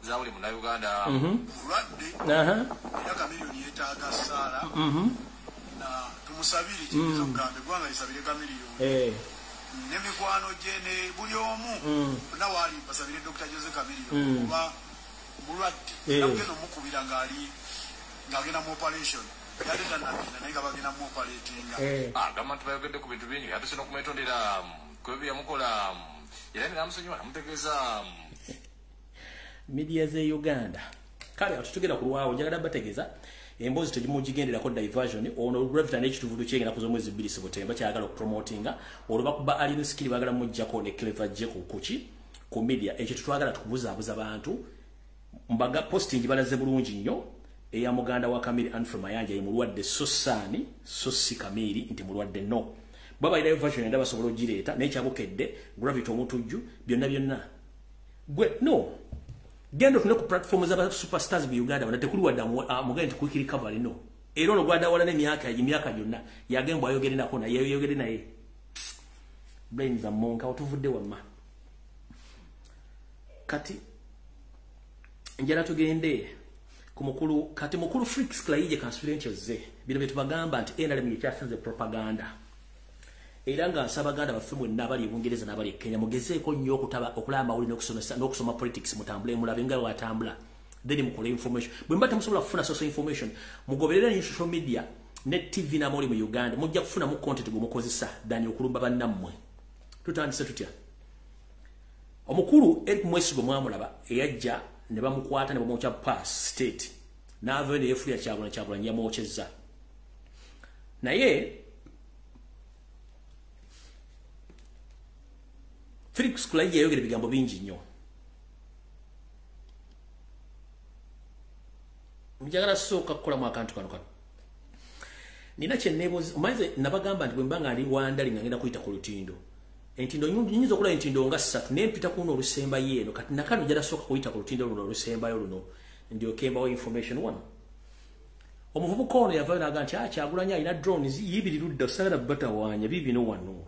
zaawuli munnauganda bulwadde era kamiliyoni yeetaaga zaala na tumusabire kigezo kugambe gwanga lisabire kamiliyoni n'emikwano gye ne buli omu bonna waali basabire Dr. Jose Kamiliyoni kuba mulwadde era kugenda omukubira ng'agenda mu operation yaleta nagenda naye nga bagenda mu operatinga gavumenti bayogedde ku bintu bingi ate sino okumetondera kwebyo yamukola era ninamusonyiwa namutegeeza media ze Uganda kale awo tutugenda ku lwawo njagala bategeeza emboozi tegimugigenderako diversion ono Reverend ekituvudu kyengera kuzo mwezi 2 September kyagala okupromotinga olwo bakuba alina skill bagala mujjako ne clever je ku media ekyo tutwagala tukubuzaabuza abantu mbaga posting balaze bulungi nnyo eya muganda wa Kamili Anfre Mayanja yimulwadde sosani sosi Kamili nti mulwadde no baba ila version ndaba sobolo gireta n'ekyabukedde gravity omutujju byonna gwe no gendo tune ku platform za superstars bi Uganda bana tekuli wadda muganda tukukiri kabali no era no gwanda wala n'emyaka yonna yagembo ayogere nako na yeyogere naye brain za monka otuvudde wamma kati njala tugende kumukulu kati mukulu freaks klaije conspiracy ze bino betu bagamba nti NRM yakyasanze propaganda era nga sabaganda bafumwe nabali Bungereza nabali Kenya mugezeeko nnyo okutaba okulamba uli n'okusoma politics mutambule mulabe nga watambula then mukole information bwe mbate musobola kufuna social information mugoberere ni social media net TV na moli mu Uganda mujja kufuna mu content gumukozesa dani okulumba bannammwe tutandise tutya omukulu Eric Mwesigo mwamulaba eyajja ne bamukwata ne bamucha pass state na avene efu ya cyabula nyamocheza naye Felix Kulaije yogere bigambo bingi nnyo njagala soka kukola mu akantu kano nina kyenebo maize nabagamba nti bwembanga ali wandali ngenda kuyita ku lutindo entindo nyinzo okula entindo nga 3 nempita kuno olusemba yeno kati nakano jala soka kuyita ku lutindo luno olusemba yo luno ndio kemba wa information one omuvubuka ono yavayo naganti kyagulanya ina drones yibiri ludda sagala bata wanya bibi no wano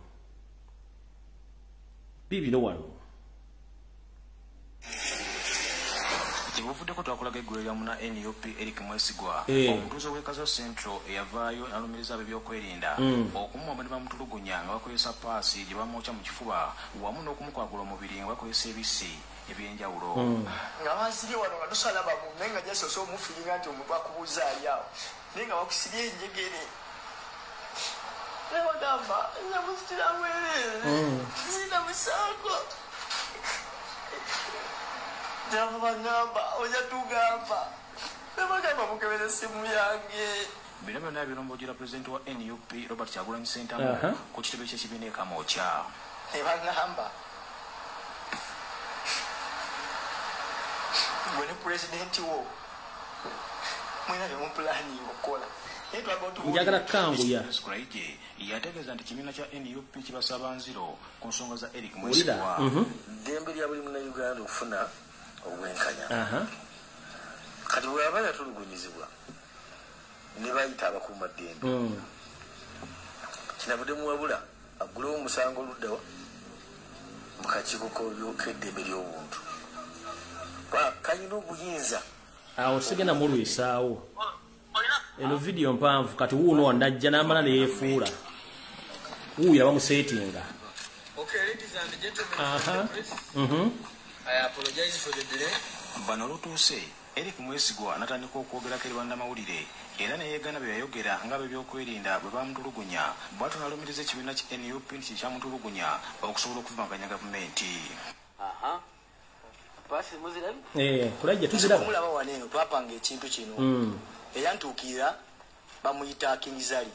Kibufudde ko twakolaga eggwera muna NUP Eric Mwesigwa omutuuze w'Ekazo Central eyavaayo alumiriza ab'ebyokwerinda okumuwamadi bamutulugunya nga bakozesa paasi gye bamwokya mu kifuba wamu n'okumukwagula omubiri nga bakozesa ebisi ebyenjawulo nga basirye wano nga tosala bamu naye nga jasoose omufiringa nti omuntu akubuuza ali awo naye nga bakusirye enjegere nebagamba namusitira mwerere zina musango Nabagamba oja tugamba nebagamba mukebere essimu yange bino byonna biromboogera pulezidenti wa NUP Robert Kyagulanyi Ssentamu ku kitebe ky'ekibiina e Kamwokya nebagamba gwe ne pulezidenti wo mwena byemupulani okukola njagala kanguya yategeeza nti ekibiina kya NUP kibasaba nziro ku nsonga za Eric Mwesigwa ddembe lya buli munnayuganda okufuna obwenkanya kati bw'aba yatulugunyizibwa ne bayita abakuumaddembe kinavudde muwabula aggulewo omusango oluddawa mu kakiiko k'eddembe ly'obuntu kayina obuyinza awo sigenda mulwisaawo eno video mpanvu kati wuuno wandajja n'amala ne yeefuula wuuyo abamuseetinga I apologize for the delay. Bano lutuuse Eric Mwesigwa natandika okwogerako eri bannamawulire era ne yeegana bye yayogera nga b'ebyokwerinda bwe bamutulugunya bw'atyo n'alumiriza ekibiina ki NUP nti kyamutulugunya okusobola okuvumaganya gavumenti. Kulajja tuziraba mulaba waneeno twapanga ekintu kino era ntuukira bamuyita Kingzali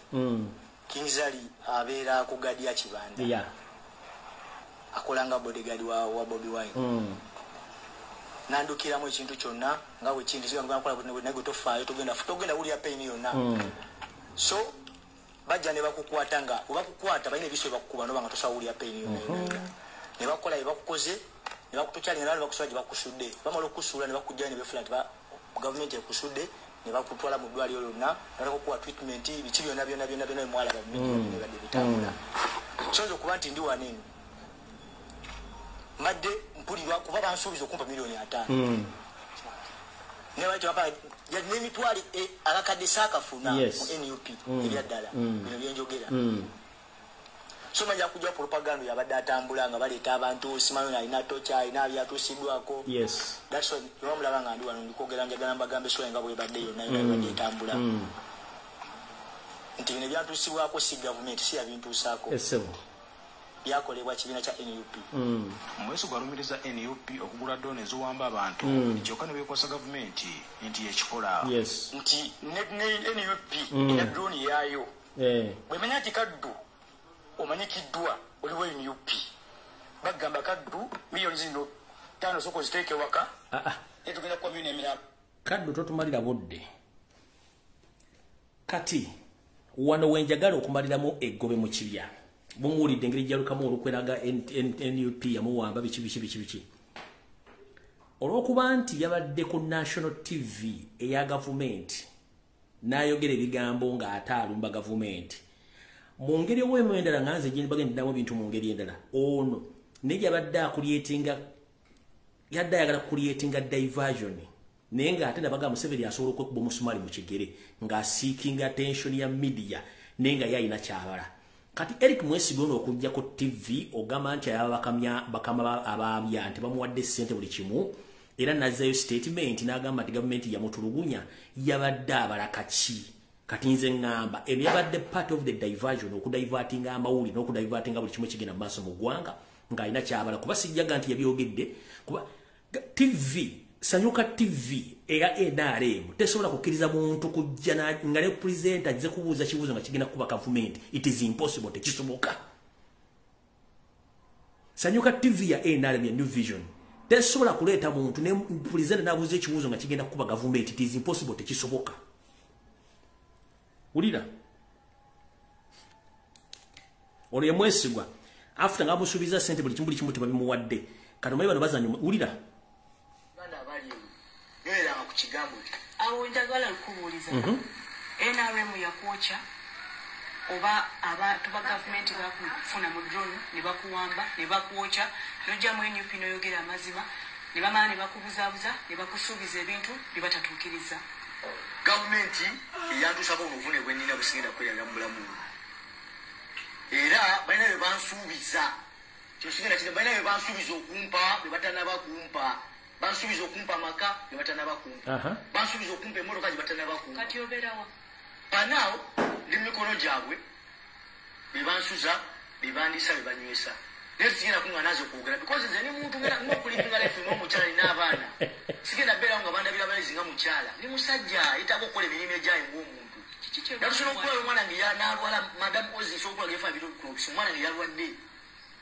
Kingzali abeera ku gadi ya kibanda akolanga bodyguard wa Bobi Wine nandukiramu ekintu kyonna nga bwe kintu sigamba nkola naye tofaayo togenda wulya pain yonna so bajja ne bakukwata nga obakukwata balina ebiso bakukuba noba nga tosawulya pain yonna ne bakola ebakukoze ne bakutukyali ne bakusula gye bakusudde bamala okusula ne bakujja ne befula nti gavumenti ekusudde ne bakutwala mu ddwaliro lyonna nalakokuwa treatment biki byonna mwala bamilioni badde bitambula sonza okuba nti ndi waneno madde mpulirwa kuba bansuubiza okumpa milioni 5 nemitwali abakadde saakafuna mu NUP ebyaddala bino byenjogera so manja kujja propaganda yabadde atambula nga baleeta abantu simanyi alina tocha alina byatuusiddwako that's why bamulaba nga ndi wano ndikwogera njagala mbagambe so nga bwebadde yonna yabadde etambula nti bino byatuusibwako si gavumenti si yabintuusaako byakolebwa kibiina kya NUP mweso gwalumiriza NUP okugula dola eziwamba abantu kyokka ne beekwasa gavumenti nti ekikola nti NUP ina drone yaayo bwemanya nti kaddu omanyikiddwa oliwo NUP bagamba kaddu milioni zino 5 soko ziteeke waka netugenda kuwa milioni emirala kaddu totumalira budde kati wano wenjagala okumaliramu eggobe mu kibya bumuwulidde engeri gyalukamu olukweraga NUP yamuwamba biki olw'okuba nti yabadde ku national TV eya gavumenti n'ayogera ebigambo ng'ate alumba gavumenti mu ngeri ow'emu endala nga nze gye bagenderamu ebintu mu ngeri endala ono naye yabadde yadde ayagala kulietinga diversion naye ng'ate nabaga Museveni asobola okwekuba omusumaali mu kigere ng'asiikinga attention ya media naye nga ye alina kyabala kati Eric Mwesigwa ono okujja ku TV ogamba nti bakama abaabya nti bamuwadde ssente buli kimu era nazzayo statement n'agamba nti gavumenti yamutulugunya yabadde abalaka ki kati nze ngamba ebyo yabadde part of the diversion okudivertinga amawulire n'okudivertinga buli kimu kigenda mu maaso mu ggwanga ng'alina kyabala kuba sijjaga nti yabyogedde kuba TV Sanyuka TV eya NRM tesobola kukkiriza muntu kujja nga ne presenter ajze kubuuza kibuuzo nga kigenda kuba gavumenti. It is impossible, tekisoboka. Sanyuka TV ya NRM ya New Vision tesobola kuleeta muntu ne presenter nabuuza ekibuuzo nga kigenda kuba gavumenti. It is impossible, tekisoboka. Ulira Ole Mwesigwa after ngamusubiza sente buli kimu tebabimuwadde katomayi bano bazanyo ulira kigambo awo njagala kubuuliza NRM yakwocha oba abantu ba government bakufuna mu drone ne bakuwamba ne bakwocha nojja mu NUP noyogera amazima ne bamala ne bakubuzaabuza ne bakusuubiza ebintu bibatatukiriza government yantusako obuvune bwenina busigenda kweyanga mu bulamu era balina bye bansuubiza kyosigenda kino balina bye bansuubiza okumpa bye batanaba bansubiza okumpa maka ne batanaba kumpa bansubiza okumpa emmotoka gye batanaba kumpa kati obeerawo banaawo ndi mikono gyabwe be bansuza be bandiisa be banywesa naye sigenda kuŋŋanaza okwogera because nze ni muntu ng'okulipinga lefe ng'omukyala nina abaana sigenda beerawo nga bandabira abayizi nga mukyala ndi musajja yetaaga okukola emirimu egyayo ng'omuntu yatusobola okulaba omwana nge yanaalwala madamu ozisa okula gefa birokulokusi omwana nge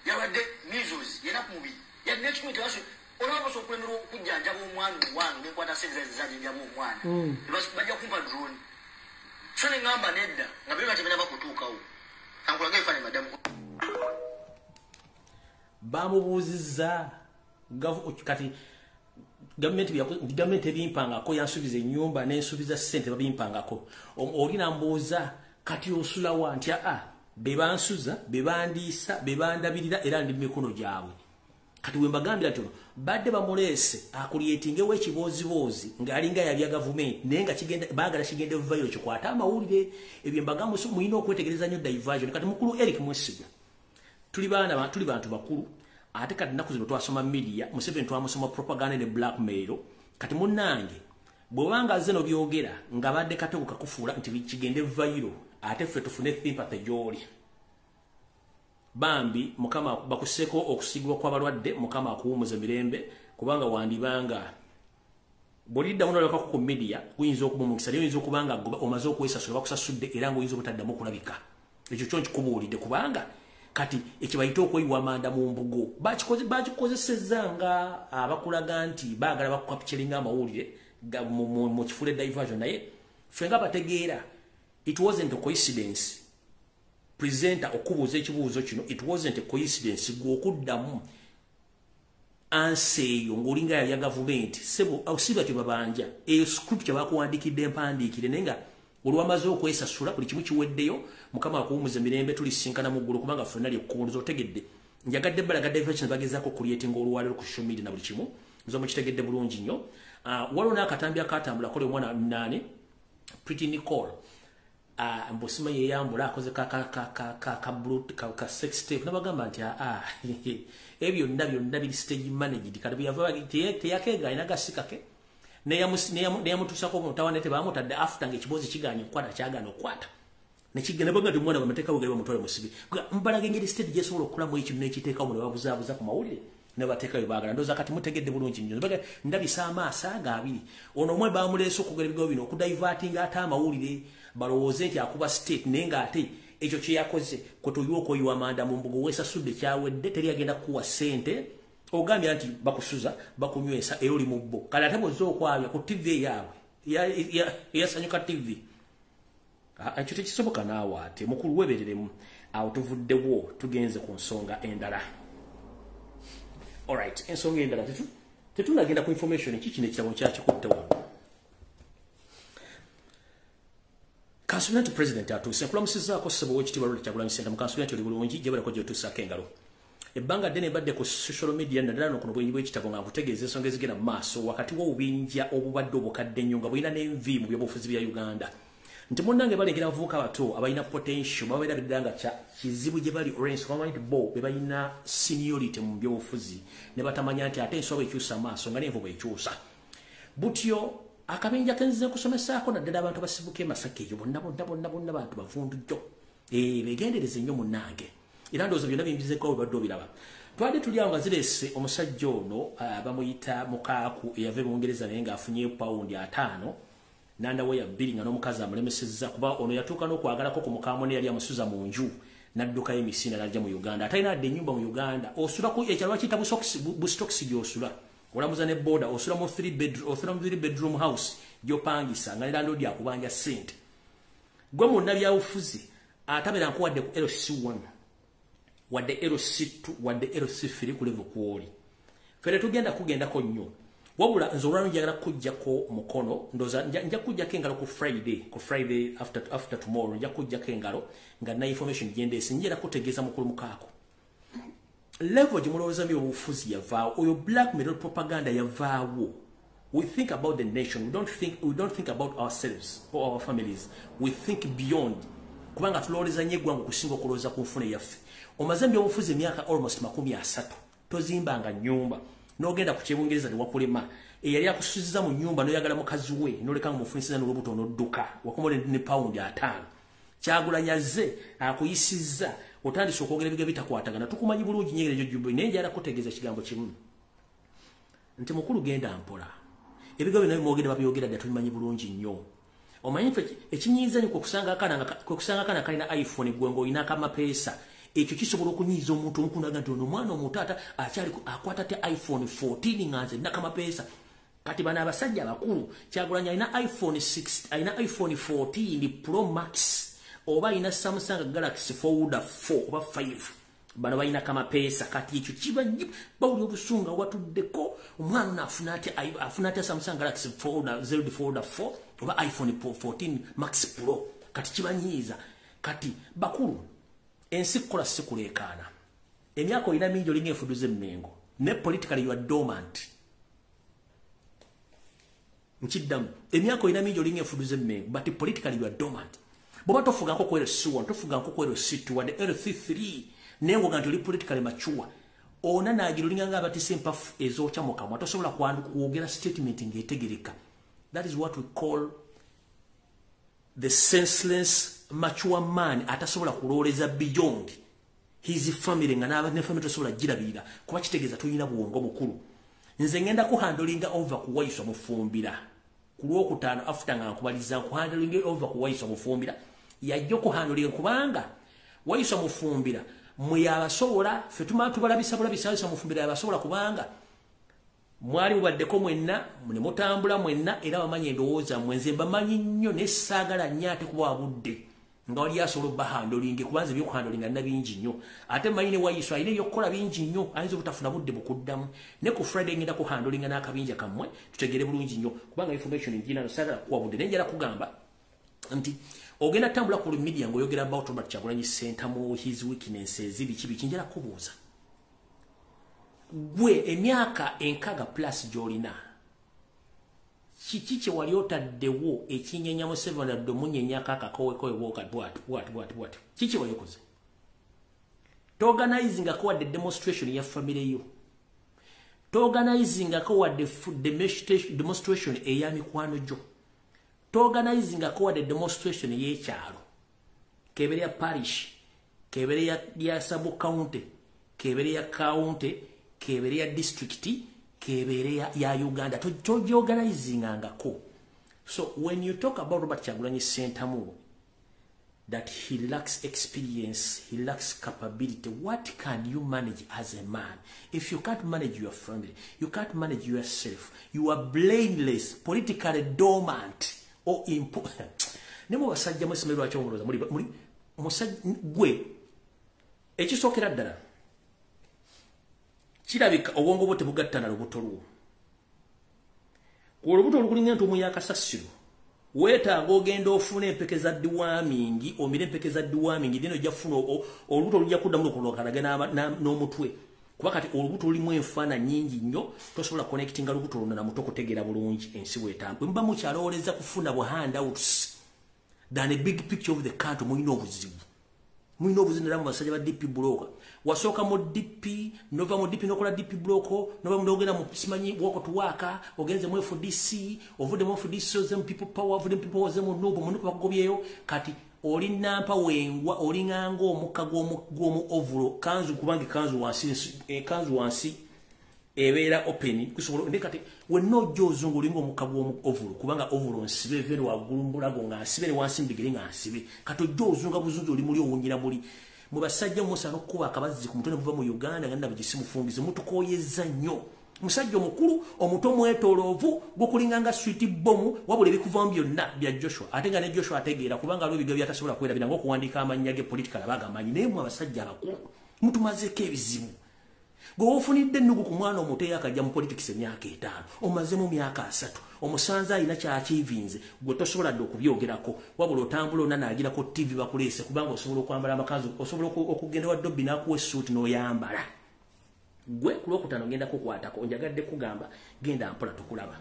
yalwadde measles yenaku mubiri yalina ekikumi tebaso olwabaso okulemera okujjanjaba omwana owange nenkwata sente zizanjanjaba omwana bajja kumpa drone so ne ŋŋamba nedda nga byo nga tebalina bakutuukawo ankulaga efaane madamu bamubuuzizza kati gavumenti ebimpangako yansuubiza ennyumba nensuubiza ssente babimpangako oli nambuuza kati osulawa nti be bansuza be bandiisa be bandabirira era ndi mikono gyabwe kati we mbagambira nti badde bamuleese akulietingewo ekibooziboozi ng'alinga yabya gavumenti naye nga baagala kigende vayo kikwata amawulire ebyo mbagamba muyina okwetegereza nnyo diversion kati mukulu Eric Mwesigwa tuli bantu bakulu ate kati nnaku zino twasoma media Museveni twamusoma propaganda ne blackmail kati munnange bw'obanga azze no byogera nga badde katego kakufuula nti kigende vayo ate ffe tufune sympathy gy'oli bambi mukama bakuseko okusigibwa kw'abalwadde mukama akuwumuza mirembe kubanga wandibanga bolidda muno leka ku media kuyinza okuba omukisa oyinza okubanga omaze okwesasula bakusasudde era ng'oyinza obutaddamu okulabika ekyo kyo nkikubuulidde kubanga kati ekibayita okweyiwa amanda mu mbugo bakikozesezza nga abakulaga nti baagala bakukapiteringa amawulire mu kifule diversion naye ffe nga bategeera it wasn't a coincidence presenter okubuuza ekibuuzo kino it wasn't a coincidence gw'okuddamu anseeyo ng'olinga ya gavumenti sebo ausiba kye babanja eyo script kye bakuwandikidde empandiikire naye nga olwamaze okwesasula buli kimu kiweddeyo mukama akuwumuza emirembe tulisinkana mu ggulu kubanga ffenna lyekkunguliza otegedde njagadde balagadde version bagezaako creating olwaleero ku social media na buli kimu nzo mukitegedde bulungi nnyo waliwo n'akatambi akatambula kole omwana nani Pretty Nicole mbosima yeyambula akoze ka sex tape nabagamba nti ebyo byonna biri stage managed kati byava teyakega ina gasikake neyamutusako mutawane tebamutadde after ng'ekibozi kiganye okukwata kyagana okukwata nekigenda baga tumwana bamateka bugere bamutwale musibi mbalaga engeri stage gyesobola okukolamu ekintu n'ekiteekawo ne babuzaabuza ku mawulire ne bateekayo baagala ndowooza kati mutegedde bulungi nnyo baga ndabisa amaaso aga abiri ono omwe baamuleese okugera ebigawo bino okudivertinga ate amawulire balowooze nti akuba state naye ng'ate ekyo kye yakoze kwe tuyiwa okwoyiwa amanda mu mbugo weesasudde kyawedde teri agenda kukuwa ssente ogambye nti bakusuza bakunywesa era oli mu bbo kale ate bwozza okwabya ku tv eyaabwe eyasanyuka tv ekyo tekisoboka naawe ate mukulu webereremu awo tuvuddewo tugenze ku nsonga endala alright ensonga endala tetunagenda ku information kikino ekirabo kyakikutte wano Kansulenti President atuuse nkulamusizaako ssebo w'ekitiibwa Lwali Kyagulanyi Ssentamu mu kansulenti oli bulungi gyebalako gy'otuusaako engalo ebbanga ddene ebadde ku social media naddala nokuno bwenyi bw'ekitabo nga nkutegeeza ensonga ezigenda mu maaso wakati w'obubinja obubadde obukadde nnyo nga bulina n'envi mu byobufuzi bya Uganda nti munnange balengera abavubuka abato abalina potential babeera biddala nga kizibu gye bali orange bamanyi nti bo be balina seniority mu byobufuzi ne batamanya nti ate ensonga ekyusa maaso nga n'envuba ekyusa butyo akabenja kenze kusomesaako naddala abantu abasibuka emasaka eyo bonna bantu bavundu jjo begendereze nnyo munnange era ndowooza byonna bimbizeko bibadde obiraba twadde tuli awo nga zireese omusajja ono bamuyita mukaaku eyava e Bungereza naye ng'afunye pawundi 5 nandaweya 2 nga n'omukazi amulemesezza kuba ono yatuuka n'okwagalako ku mukaamu ne yali amusuza mu nju n'addukayo emisinde n'ajja mu Uganda atalina adde ennyumba mu Uganda osulaku ekyalo bakiyita busitokisi gy'osula olamuza ne boda osula mu 3 bedroom house gy'opangisa nga ne landlord akubanja ssente gwe munna byabufuzi atabera nkuwadde ku LC1 wadde LC2 wadde LC3 ku level kwoli fere tugenda kugendako nnyo wabula nze olwano njagala kujjako mukono ndoza nja kujjako engalo ku Friday after tomorrow nja kujjako engalo nga na information gyendeese njera kutegeeza mukulu mukaako level gimulowooza byobufuzi yavaawo oyo blackmail propaganda yavaawo we think about the nation we don't think about ourselves or our families we think beyond kubanga tulowooleza nnyo eggwanga okusinga okulowooza ku nfuna yaffe omaze byobufuzi emyaka almost 30 tozimbanga nnyumba n'ogenda ku kyebungereza ne wakulema eyali akusuziza mu nnyumba n'oyagala mukazi we n'oleka ngamufunisiza n'olubuto n'odduka wakomola ne pawundi 5 Kyagulanyaze akuyisizza otandise okwogera ebigambo bitakwatagana tukumanyi bulungi nnyo ekyo jjubbe naye njala kutegeeza kigambo kimu nti mukulu genda mpola ebigambo bino mwogere babyogera dda tubimanyi bulungi nnyo omanyi ekinyiiza nnyo kwekusanga akana kalina iPhone gwe ng'olina akamapeesa ekyo kisobola okunyiiza omuntu omukunaga nti ono omwana omuto akwata te iPhone 14 nga nze nakamapeesa kati bano abasajja abakulu Kyagulanyi alina iPhone 6 alina iPhone 14 Pro Max oba alina Samsung Galaxy Fold 4 oba 5 bano balina kamapeesa kati ekyo kiba bawuli obusunga watuddeko omwana afuna ate Samsung Galaxy Fold 4 oba iPhone 14 Max Pro kati kibanyiiza kati bakulu ensi kukola si kuleekaana emyaka olina mingi olinga enfuduza emmengo ne politically you are dormant nkiddamu emyaka olina mingi olinga enfuduza emmengo but politically you are dormant bw'oba tofugako ku LC1 tofugako ku LC2 wadde LC3 naye ng'oga nti oli politically mature ona naagira olinga nga abatisa empafu ezookya mu kamwa tosobola kwogera statement ng'etegereka that is what we call the senseless mature man atasobola kulooleza beyond his family nga ne family tosobola girabirira kuba kitegeeza tulina buwongo bukulu nze ngenda kuhandolinga over kuwayiswa mufumbira ku Lwokutaano after nga nkubaliza kuhandolinga over kuwayiswa mufumbira yajja kuhandolinga kubanga wayiswa mufumbira mwe abasobola ffe tubalabisa wayiswa mufumbira abasobola kubanga mwali mubaddeko mwenna ne mutambula mwenna era bamanyi endowooza mwenze mbamanyi nnyo ne saagala nnyo ate kuba wabudde nga wali asobola bahandolinge kubanze byo kuhandolinga na bingi nnyo ate mayine wa Yesu ayine yokola bingi nnyo ayinza obutafuna budde bukuddamu ne ku Friday ngenda ku handolinga n'akabinja kammwe tutegere bulungi nnyo kubanga information njina nsagala kuwa budde nenjala kugamba nti ogenda tambula ku media ngoyogera about Robert Kyagulanyi center mu his weaknesses bichi njala kubuuza gwe emyaka enkaga plus jolina chichiche wali otaddewo ekinyenya mu 7 domunyenya kaka kowe woka what chichi wali koze to organizing akwa the demonstration ya family yo to organizing akwa the demonstration eyami kwano jo to organizing akwa the demonstration ye chalo kebere ya parish kebere ya sub county kebere ya county kebere ya district kebere ya Uganda to organizing angako. So when you talk about Robert Kyagulanyi Ssentamu that he lacks experience, he lacks capability, what can you manage as a man? If you can't manage your family, you can't manage yourself, you are blameless, politically dormant or important. Nemo basajja musimero akyongoloza muri musajja gwe ekisokera ddala kirabika obwongo bote bugattana lubuto luwo ku lubuto lukulinga nti omuyaka kasasiro weetaaga ogenda ofuna empeke za deworming omire empeke za deworming dino jafuna olubuto lujja kuddamu okulokalagana n'omutwe kuba kati olubuto lulimu enfaana nyingi nnyo tosobola connectinga lubuto luno na muto kutegeera bulungi ensi bwetambwe muba mukyalowooleza kufuna bu handouts than a big picture of the country. Mulina obuzibu nera mu basajja ba DP blocker wasooka mu DP nova mu DP nokola DP blocker nova mu ndogera mu simanyi wako tuwaka ogenze mu FDC ovude mu FDC some people power of them people was mu nobo mu bakugobyeyo kati oli nampa wengwa oli ngango omukka gwomu ovulo kanzu kubange kanzu wansi ebeera open kusobola ndekate we no jozungu lingo omukka gwomu ovulo kubanga ovulo nsibe vero wagulumbulago nga nsibe wansi mbigiri nga nsibe kato jozunga buzungu oli muli owunyira muli mu basajja musano kuba akabazi ku mutone buva mu Uganda nganda bugisimu fungize mutukoyeza nnyo musajja omukulu omuto mwetolovu gokulinganga street bomb wabule bikuva byonna bya Joshua atenga ne Joshua ategeera kubanga alo bigabya tasobola kwera birango kuwandika amanyage political abaga amanyi nemu abasajja abakulu mutumaze kebizimu go ofunidde nnugu ku mwana omuto yakajja mu politics emyaka 5 omaze mu myaka 3 omusanza ina kya achievinze gwe tosobola dde okubyogerako wabula otambula onanaagira ko TV bakulese kubanga osobola okwambala amakazi osobola okugenda wa Dobby nakuwa suit n'oyambala gwe kulokutano ngenda kukwatako njagadde kugamba genda mpola tukulaba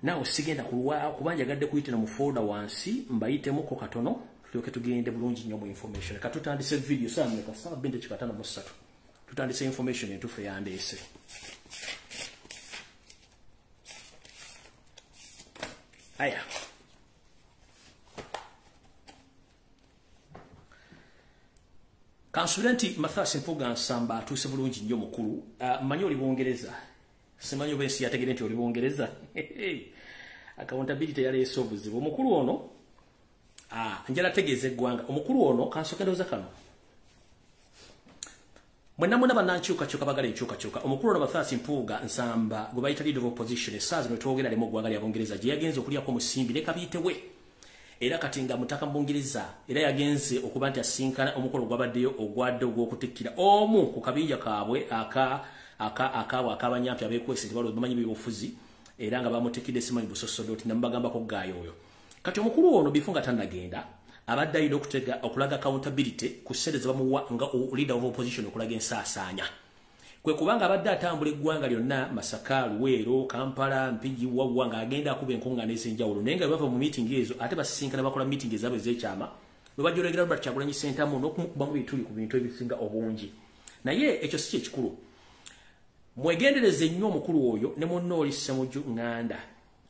nawo sigenda kulwa kubanja gadde kuyitira mu folder wansi mbayitemu ko katono tulyoke tugende bulungi nnyo mu information katutandise video samwe kasaba binde chikatana mu 3 tutandise information entufu yandese aya Kansulenti Mathasi Mpuga Nsamba atuse bulungi nnyo mukulu manyo oli Bungereza simanyo bensi yategere nti oli Bungereza accountability yali esobuzibu omukulu ono njala tegeze gwanga omukulu ono kansokendoza kano Mwena banankyuka bagala enkyuka omukulu ono Mathasi Mpuga Nsamba gwe bayita leader of opposition esaazi ne twogera lemo gwanga lya Bungereza gye yagenze okulyako musimbi ne kabiyitewe era katinga mutaka Mbungiriza era yagenze okuba nti asinkana omukolo gwabaddeyo ogwadde ogw'okutikkira omu ku kabinja kaabwe akabanyampi abeekwese tebalo bamanyi byobufuzi era nga bamutikidde simanyi busosodoti nambagambako gaayo oyo kati omukulu ono bifunga tannagenda abadde ayina okulaga accountability ku ssente ze bamuwa nga leader of opposition okulaga ensaasaanya kwe kubanga abadde atambula eggwanga lyonna Masaka, Luweero, Kampala, Mpigi, Wawa nga agenda akuba enkungaana ez'enjawulo naye nga bava mu meeting ezo ate basisinkana bakola meeting ezaabwe ez'ekyama bwe bajolekera Robert Kyagulanyi Ssentamu n'okumukubamu bituli ku bintu ebisinga obungi naye ekyo si kyekikulu mwegendereze nnyo omukulu oyo ne munnooli Ssemuju Nganda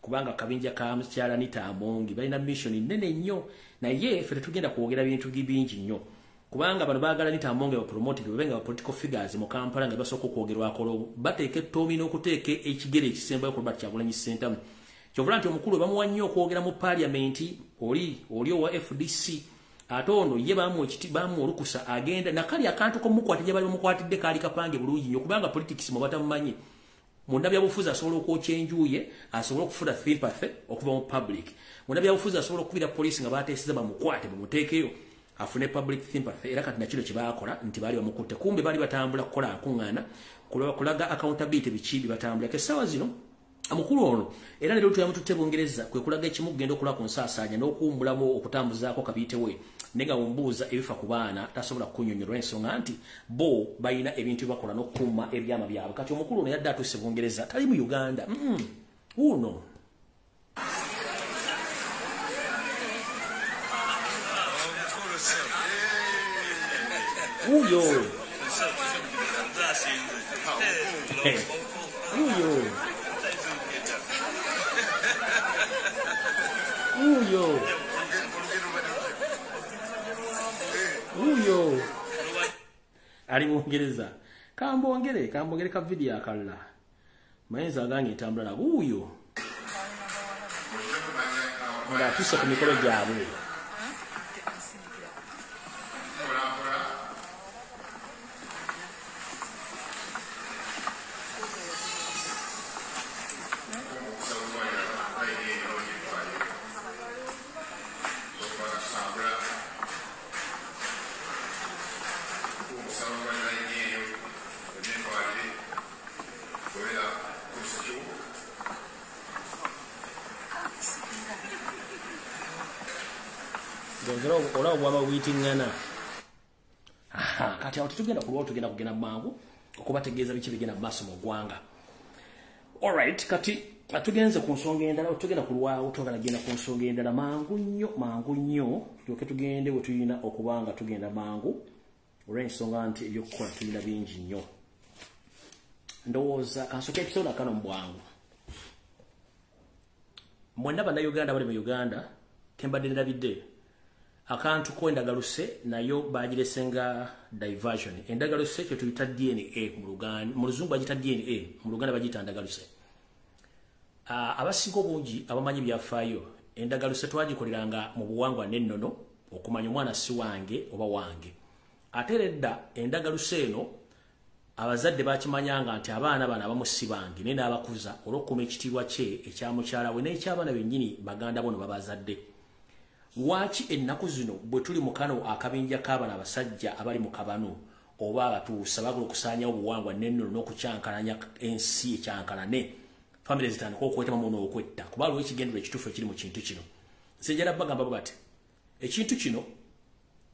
kubanga kabinja ka Mukyala Anita Amongi balina mission nnene nnyo naye ffe tetugenda kwogera bintu bingi nnyo kubanga bano baagala Anita Amongi bapromote bebenga political figures mu Kampala nga basoko kwogerwako bateeke Tommy n'okuteeka ekigere ekisembayo ku Robert Kyagulanyi Ssentamu kyovula nti omukulu bamuwa nnyo okwogera mu parliament oli owa FDC ate ono ye bamu olukusa agenda nakali akantu komukwatije bali mukwatidde kali kapange bulungi nnyo kubanga politics mu batamumanyi munda byabufuzi asobola okwokya enjuye asobola okufuna sympathy okuva mu public munda byabufuzi asobola okubira police nga bateesiza bamukwate bamuteekeyo afune public sympathy era kati nakino kyebakola nti baali bamukutte kumbe baali batambula kukola nkuŋŋaana kulaga accountability bikibi batambula kesawa zino amukulu ono era lero tuyamututte Bungereza kwe kulaga ekimu kugenda okulaba ku nsaasaanya n'okuwumbulamu okutambuzaako kabiitewe nenga mumbuuza ebifa ku baana tasobola kunnyonnyola ensonga nti bo balina ebintu bakola n'okukuuma ebyama byabwe kati omukulu ono yadde atuuse Bungereza tali mu Uganda uno uyo ali Bungereza kambongere ka video akalla mayinza agange etambula na uyo nga tusa ku mikolo gyabwe kati awo tugenda kugenda mangu okubategeeza biki bigenda maaso mu ggwanga. Alright, kati atugenze ku nsonga endala tugenda kulwawo tugenda ku nsonga endala mangu nnyo tuke tugende we tulina okubanga tugenda mangu olw'ensonga nti ebyokukola tulina bingi nnyo. Ndowooza kansoka episode akano mu bwangu mwenna bannayuganda bali mu Uganda kembadde ndabidde akantu ko endagaluse nayo bagiresenga diversion. Endagaluse kyo tuyita DNA mu Luzungu bagita DNA, mu Luganda bagita endagaluse. Abasinga obungi abamanyi byafaayo endagaluse twagikoleranga mu buwangwa n'ennono okumanya omwana si wange oba wange. Ate edda endagaluse eno abazadde bakimanyanga nti abaana bana bamusibange ne n'abakuza olw'okukuma ekitiibwa kye ekyamukyala we n'eky'abaana bennyini baganda bono babazadde. Waki ennaku zino bwe tuli mu kano akabinja k'abaana abasajja abali mu kabano oba abatuusa bagula okusaanyawo obuwangwa n'ennono n'okukyankalanya ensi ekyankalane famire zitandika okwetama muno okwetta kuba lwe ekigendero ekituufu ekiri mu kintu kino. Sejjala bagamba bati ekintu kino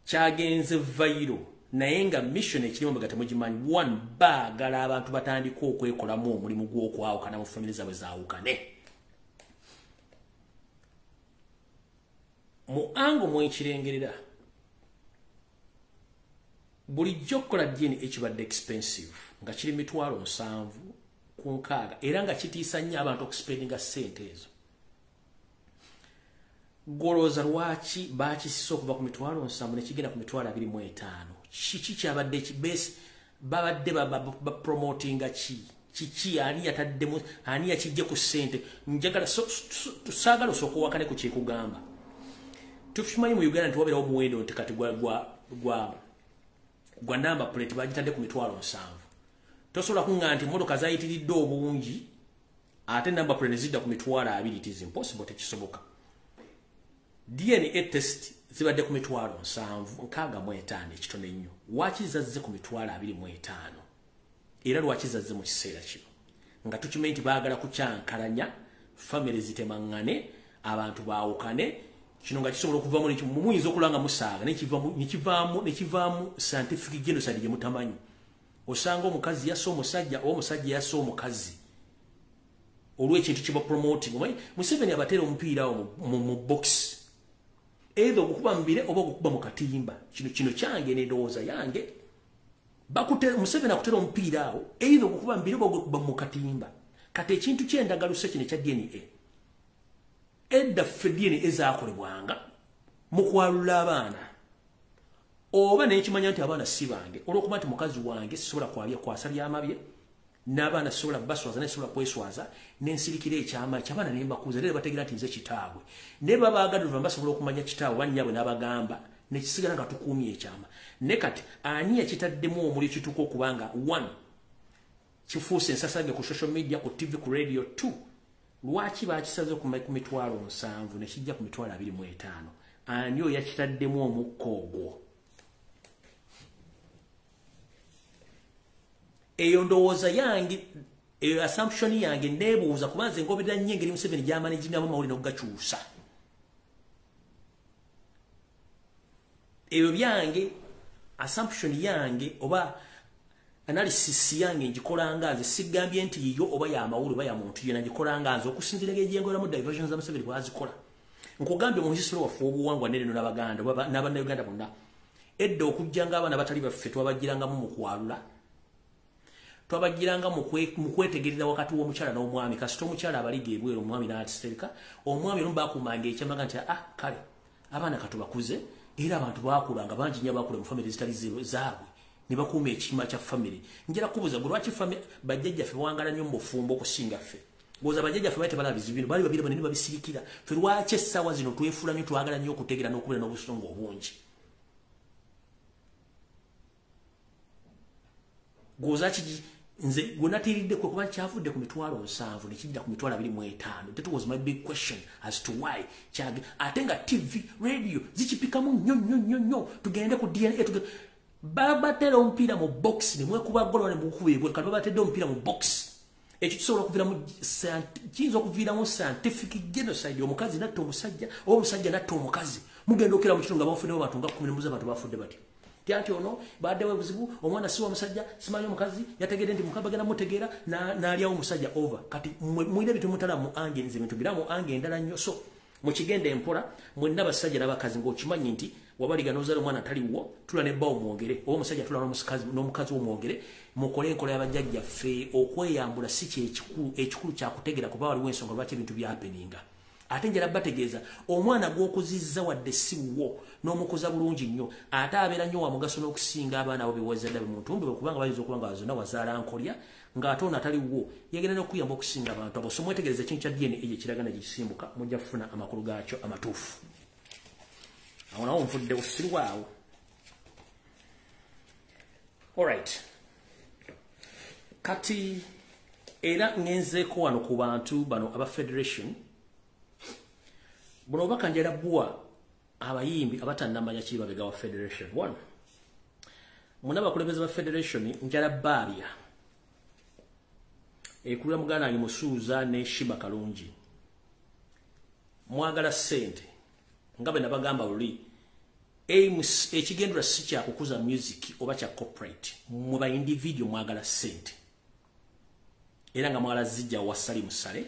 kyagenze vairo naye nga mission ekirimu bagate mugimanyi one baagala abantu batandika okwekolamu omulimu gw'okwawukana mu famire zaabwe zaawukane. Mu ango mwekirengerera bulijjo okukola DNA ekibadde expensive nga kiri $7,000 ku 6 era nga kitiisa nnyo abantu okuspendinga ssente ezo. Golooza lwaki baakisisa okuva ku $7,000 ne kigenda ku $25,000? Kiki kyabadde ekibesi babadde bapromotinga kiki ani yataddemu ani yakijje ku ssente njagala tusaagala osooka owakane ku kyekugamba. Tukimanyi mu Uganda tuwabeera omuwendo nti kati gwa namba plate bagitadde ku $7,000. Tosobola kuŋŋa nti emmotoka zayitiridde obungi ate namba plate zidda ku $20,000. It is impossible, tekisoboka. DNA test zibadde ku $7,65 ekitone nnyo. Waki zazze ku $25,000 era lwaki zazze mu kiseera kino nga tukimanyi nti baagala kukyankalanya famire zitemaŋŋane abantu baawukane. Kino nga kisobola okuvamu muyinza okulanga musaaga nekivaamu scientific genocide gye mutamanyi. Osanga omukazi yassa omusajja oba omusajja yassa omukazi olw'ekintu kye bapromoting. Omanyi Museveni abateera omupiira mu box either okukuba mubire oba okukuba mu katimba. Kino kyange n'endowooza yange. Museveni akuteera omupiira awo either okukuba mubire oba okukuba mu katimba. Kati ekintu ky'endagaluse kino ekya DNA edda fedini ezaakolebwanga mu kwalula abaana oba nekimanya nti abaana si bange olw'okuba nti mukazi wange sisobola kwasa byamabye n'abaana sisobola baswaza nesobola kweswaza n'ensirikira ekyama ekyabaana ne mbakuuza era bategeera nti nze kitaabwe ne babaagadde basobola okumanya kitaabwe bannyabwe n'abagamba nekisigala nga tukuumye ekyama. Ne kati ani yakitaddemu omuli kituuka okubanga one kifuuse ensasage ku social media, ku TV, ku radio too. Lwaki bakisaze ku mitwalo 7 ne kijja ku mitwalo 25? Ani oyo yakitaddemu omukko ogwo? Eyo ndowooza yange, eyo assumption yange nebuuza kubanze ngobera nnyo engeri Museveni gy'amanagingiramu amawulire n'okugakyusa. Eyo byange assumption yange oba analysis yange ngikolanga nze sigambye nti yiyo oba ya mawulire oba ya muntu yena ngikolanga nze okusinzira ng'enjengo mu diversions za Museveni bwazikola. Nkugambye mu history wafu obuwangwa n'eno n'Abaganda n'Abannayuganda bonna. Edda okujjanga abaana batali baffe twabagirangamu mu kwalula. Twabagiranga mu kwetegereza wakati w'omukyala n'omwami kasita omukyala abaliga ebweru omwami n'atisirika omwami olumu bakumanga ekyamaga nti kale abaana katubakuze era abantu bakulanga bangi nnyo bakula mu family zitali zaabwe ne bakuuma ekima kya family. Njera kubuza gwe lwaki family bajjajjaffe bawangala nnyo mu bufumbo okusinga ffe. Goza bajjajjaffe bali tebala bizibu bino bali babiri banene babisirikira ffe lwaki essaawa zino twefuula nnyo twagala nnyo okutegeera n'okubeera n'obusungu obungi. Goza kiki nze gunatiridde kwe kuba kyavudde ku mitwalo 7 ne kijja ku mitwalo 25. That was my big question as to why kyage atenga TV radio zichipikamu nnyo tugende ku DNA baba tera ompira mu box ne mwekuba golo ne mukubibwe kati baba tedde ompira mu box ekisobola okuvira mu scientific genocide omukazi natta omusajja omusajja natta omukazi mugenda okera mu kitunga bafune abantu nga 10 abantu bafudde bati. Tianti ono baadde webuzibu omwana siwa musajja simanyi omukazi yategedde ndi mukabagana mutegeera n'alyawo omusajja over kati mwine bitu mutala mu ange nze bintu biramu ange endala nnyo so mukigenda empola mwenna basajja n'abakazi ng'okimanyi nti wabaliga n'ozaala omwana taliwo tula ne bbawo mwogere oba omusajja tula n'omukazi womwogere mukole enkola y'abajjajjaffe okweyambula si ekikulu kyakutegeera kuba waliwo ensonga lwaki ebintu byapeninga. Ate njala bategeeza omwana gw'okuzizza wadde siwo n'omukoza bulungi nnyo ate abeera nnyo wa mugaso n'okusinga abaana abo bewazadde bemuntumbi kubanga bayinza okuba nga bazonna wazaala nkolya ng'ate ono ataliwo yagenda n'okuyamba okusinga abantu abo. So mwetegereza ekintu kya DNA ekyo kiragana gikisimbuka mujja kufuna amakulu gaakyo amatuufu. Awo nawo nfudde busirwawo. Alright. Kati era ngenzeeko wano ku bantu bano aba Federation buno bakanjera bwa abayimbi abatannamanya kibabega wa Federation 1 muna bakulembeze ba Federation njala babya ekulira mugana ali musuuza ne Shiba Kalungi mwagala sente ngabe nabagamba luli ekigendera si kya kukuza music oba kya corporate mu ba individual mwagala sente era nga mwagala zijja wasali musale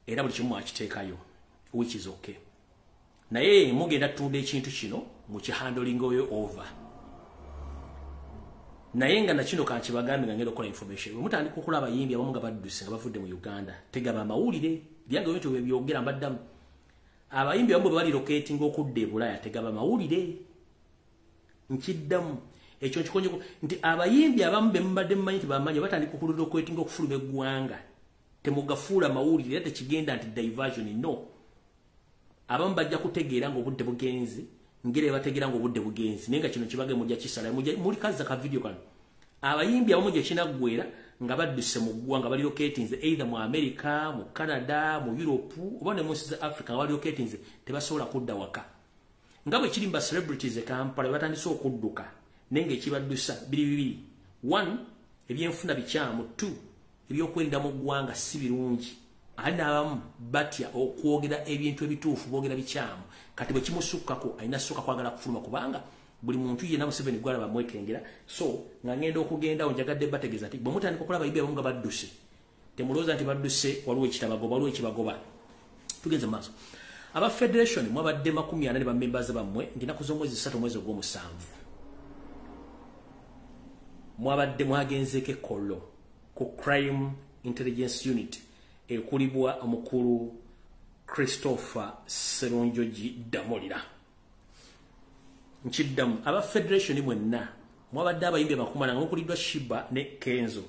era buli kimu akiteekayo which is okay. Naye mugenda tude ekintu kino mu kihandling oyo over. Naye nga na kino kankibagambe nga ngenda okukola information. Mutandika okulaba abayimbi abamu nga badduse nga bavudde mu Uganda. Tegaba amawulire byange bintu byogera mbaddamu. Abayimbi abamu bali locating okudde Bulaya tegaba amawulire. Nkiddamu ekyo kikonje nti abayimbi abamu bembadde mmanyi tibamanyi batandika okuludde locating okufuluma eggwanga. Temugafuula amawulire ate kigenda nti diversion no. Abamu bajja kutegeera ng'obudde bugenzi ngere bategeera ng'obudde bugenzi nenga kino kibage mujja kisala muli kaza ka video kano abayimbi abamu gye kinaggwera nga badduse mu ggwanga bali locating either mu America mu Canada mu Europe oba ne mu South Africa bali locating tebasobola kudda waka nga bwe kiri mba celebrities e Kampala batandise okudduka nenge ekibaddusa bibiri 1 ebyenfuna bikyamu 2 ebyokwerinda mu ggwanga si birungi anabamu batya okwogera ebintu ebituufu boogera bikyamu kati bwe kimusukkako alina sukka kwagala kufuluma kubanga buli muntu yena Museveni gwalaba mwekengera so nga ngenda okugendawo njagadde bategeeza nti bwe mutandika okulaba ibe abamu nga badduse temulowooza nti badduse waliwo ekitabagoba waliwo ekibagoba tugenze maaso aba Federation mwabadde 40 ba members bammwe ndinaku z'omwezi 3 omwezi ogw'omusanvu mwabadde mwagenzeko ekkollo ku crime intelligence unit ekulibwa omukulu Christopher Serunjoji Damolira nkiddamu aba Federation mwenna mwabadde abayimbi abakumana ngokuliddwa Shiba ne Kenzo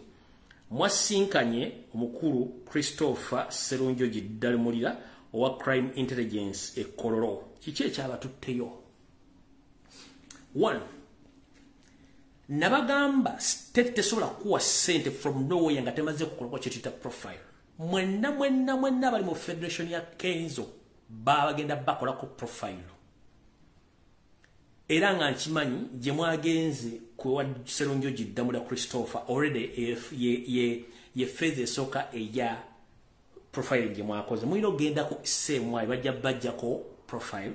mwasinkanye omukulu Christopher Serunjoji Damolira owa crime intelligence ekololo kiki ekyabatutteyo 1 nabagamba state tesobola kuwa sente from nowhere nga temaze kukolwa kyetita profile mwenna bali mu federation ya Kenzo bagenda bakola ku profile era nga nkimanyi gye mwagenze kuwa Serunjo Jiddamula Christopher already ye phase soka eya profile gye mwakoze mwino genda ku semwa bajja ko profile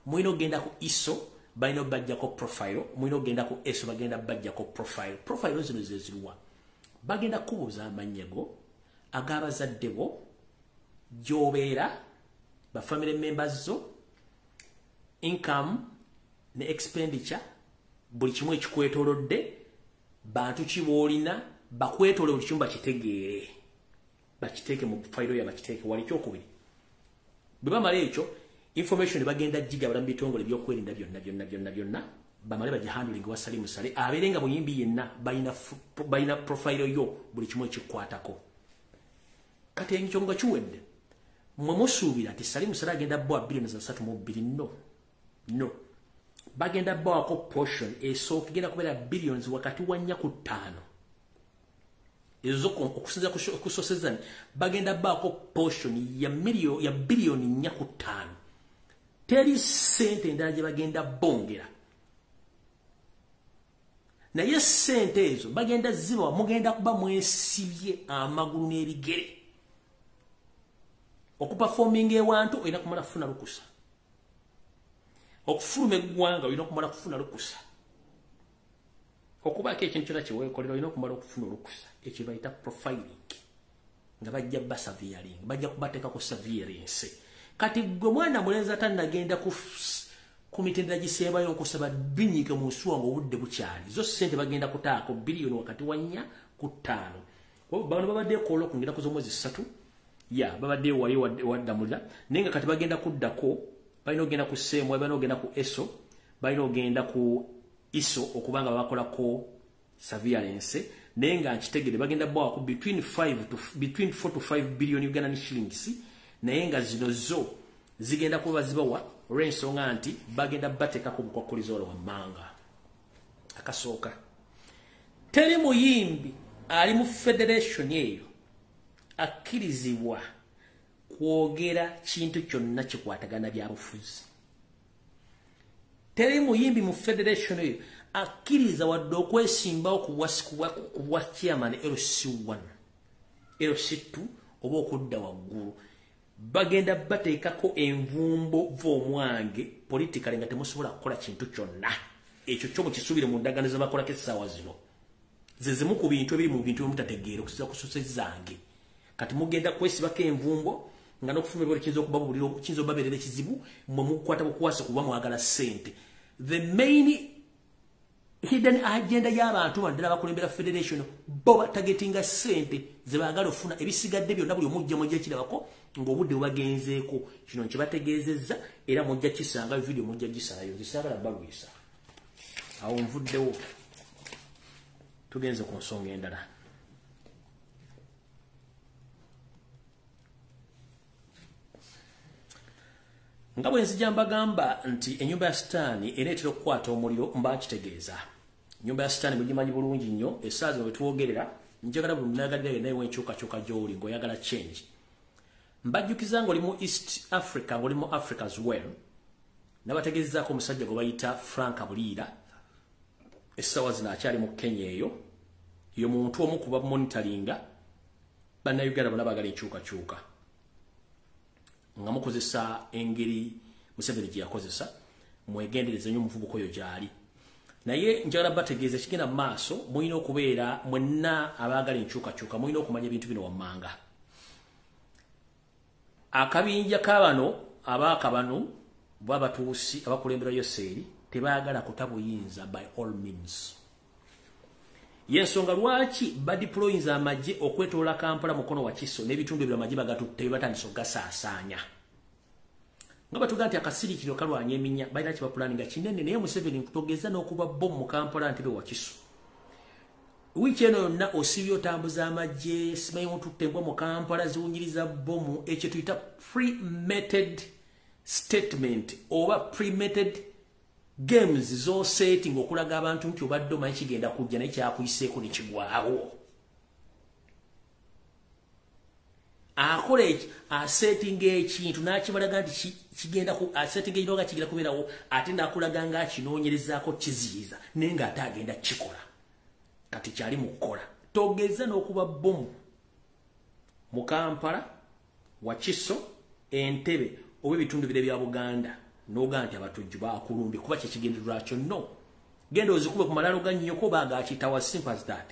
mwino genda ku ISO baino bajja ko profile mwino genda ku ESO bagenda bajja ko profile zino zezirwa bagenda kubuza amanyego agabazaddebo jobera ba family members zo income ne expenditure buli kimwe kikwetolodde bantu kibolina bakwetole buli cyumba kitegeere bakiteke mu file ya bakiteke wali kyokubiri beba male ekyo information bagenda jiga balambi bitongole byokwerinda byonna bamale baje handling wa Salimu Sale aberenga buyimbi yenna baina profile yo buli kimwe kikwatako kati enkyonga kiwedde mwe musuubira ati Salimu Sale agenda bo billion za 3 no bagenda bo ko portion eso kigenda kubera billions wakati wanya ku 5 ezo okusinza kusosezana bagenda bo ko portion ya billion nya ku 5 teri sente ndaje bagenda bongera na yes sente ezo bagenda ziba mugenda kuba mwesibye amagulu n'ebigere okuperforming ewantu oyina kumala kufuna lukusa okufuluma eggwanga oyina kumala kufuna lukusa okubako ekintu kyonna kyeweekolera oyina okumala okufuna olukusa ekyo bayita profiling nga bajja basaviering bajja kubateeka ku surveillance kati gwe mwana mulenzi atannagenda ku mitendera gisembayo okusaba binyike mu nsuwa ng'obudde bukyali zo sente bagenda kutaako biliyoni wakati wa 4 ku 5 bano babadde ekoola okungenda ku z'omwezi 3 ya babadde wali waddamulira naye nga kati bagenda kuddako balina ogenda ku semwa balina ogenda ku ESO balina ogenda ku ISO okubanga bakolako surveillance naye nga nkitegere bagenda bwako between 4 to 5 billion Ugandan shillings naye nga zino zo zigenda kuba zibawa olw'ensonga nti bagenda bateekako obukwakulizo olwo wammanga akasooka teri muyimbi ali mu federation eyo akkirizibwa kwogera kintu kyonna kikwatagana byabufuzi teri muyimbi mu federation eyo akkiriza wadde okwesimbawo ku bwa chairman LC1 LC2 oba okudda waggulu bagenda bateekako envumbo v'omwange politically nga temusobola kukola kintu kyonna ekyo kyo mukisuubire mu ndagaano zebakolako essaawa zino zezimu ku bintu ebiri mu bintu byemutategeera okusiza kusosezange kati mugenda kwesibako envumbo nga n'okufuna ebyo kiyinza okuba buliro kiyinza obabeerera ekizibu mwe mukukwata bukwasi kuba mwagala ssente the main hidden agenda y'abantu baddala bakulembera federation bo batagetinga sente ze baagala ofuna ebisigadde byonna buli omujja mujja kirabako ng'obudde bubagenzeeko kino kibategeezezza era mujja kisanga video mujja gisalayo zisaagala balwisa awo nvuddewo tugenze ku nsonga endala nga bwe nzija mbagamba nti ennyumba ya sitaani ereetera okukwata omuliro mba nkitegeeza nyumba ya sitaani mugimanyi bulungi nnyo essaawa zino wetwogerera njagala buli munagalira yenna wenkyukakyuka gy'oli ng'oyagala change mbajjukiza ng'oli mu East Africa ng'oli mu Africa as well nabategeezaako omusajja gwe bayita Frank Buliira essaawa zino akyali mu Kenya eyo yo muntu omu kuba monitoringa bannayuganda bonna baagala enkyukakyuka nga mukozesa engeri Museveni gye yakozesa mwegendereze nnyo omuvubuka oyo gy'ali naye njagala bategeeza kigenda mu maaso mulina okubeera mwenna abaagala enkyukakyuka mulina okumanya ebintu bino wammanga akabinja k'abano abaaka bano bw'abatuusi abakulembera yoseeri tebaagala kutabuyinza by all means yensonga lwaki badiployinza amagye okwetoola Kampala mukono wa Kiso n'ebitundu ebyo amagye bagatutte batandise ogasaasaanya nga batuga nti akasirikiro kalwanya eminya balina kibapulaninga kinene naye Museveni nkutogeza n'okuba bomu mu Kampala ntebe wa Kiso wiiki eno yonna osibye otambuza amagye simanyi mututte embwa mu Kampala ziwunyiriza bomu ekyo tuyita premeditated statement oba premeditated games zo setting okulaga abantu nti obadde omanyi kigenda kujja naye kyakuyiseeko ne kigwawo. Akole setting ekintu nakibalaga nti kigenda ku setting ekiroga kigenda kubeerawo ate ndakulaga nga kinoonyerezaako kiziyiza naye nga ate agenda kikola kati kyali mu kukola. Togeza n'okuba bomu mu Kampala, Wakiso, Entebbe oba ebitundu bire bya Buganda n'oga nti abatujju bakulumbye kuba kyekigendererwa kyo no. Genda ozikube ku malalo ga nnyoko baga kitawa simple as that.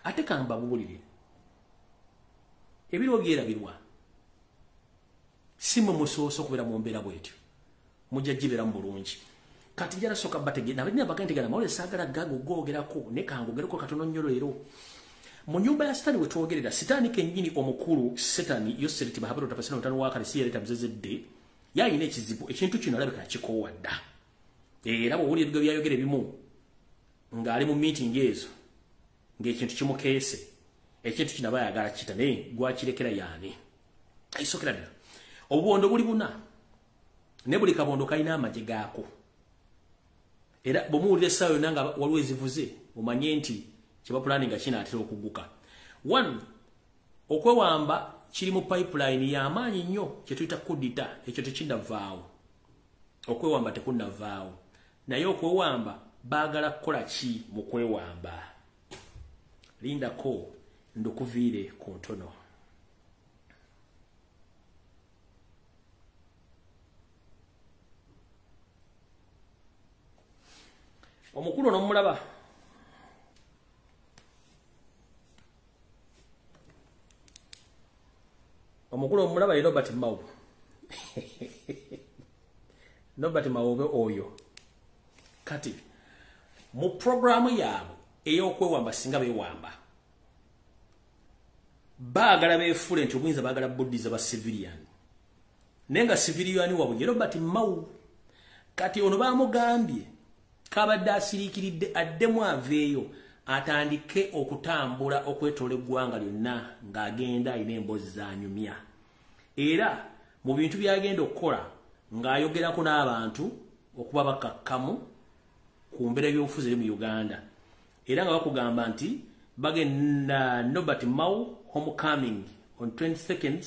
Ate kamba bubulire ebiro byerabirwa simu musooso kubera mu mbeera bwetyo mujja jibera mu bulungi. Kati jara soka batege na bina bakante gana mawole sagala gago gogerako ne kangogerako katono nnyo leero mu nyumba ya Sitani wetwogerera Sitani kennyini omukulu Sitani yoseriti bahabero tapasina mutano wakale si yaleta mzezedde yayina ekizibu ekintu kino alabika kikowadda era bw'owulira ebigo byayogera ebimu ng'ali mu meeting ezo ng'ekintu kimukeese ekintu kino aba ayagala kita naye gwakirekera yaani aisokera ddala obubondo buli buna ne buli kabondo kalina amagye gaako era bw'omuwulira essaawa yonna nga waliwo ezivuze omanye nti kiba planning kinaatera okugguka. 1 okwewamba kiri mu pipeline y'amaanyi nnyo kye tuyita kudita ekyo tekinnavaawo. Okwewamba tekunnavaawo naye okwewamba baagala kukola ki mu kwewamba. Lindako ndukuviire ku ntono. Omukulu n'omulaba omukulu omulaba ye Robert Mao. Robert Mao oyo kati mu programu yaabwe ey'okwewamba singa beewamba baagala beefule nti obuyinza baagala buddiza ba civilian naye nga civilian waabwe ye Robert Mao. Kati ono baamugambye kabadde asiriikiridde addemu aveeyo atandike okutambula okwetoola eggwanga lyonna ng'agenda alina emboozi z'anyumya era mu bintu by'agenda okukola ng'ayogerako n'abantu okuba bakakkamu ku mbeera y'ebyobufuzi eri mu Uganda era nga bakugamba nti bagenda Robert Mao homecoming on 22nd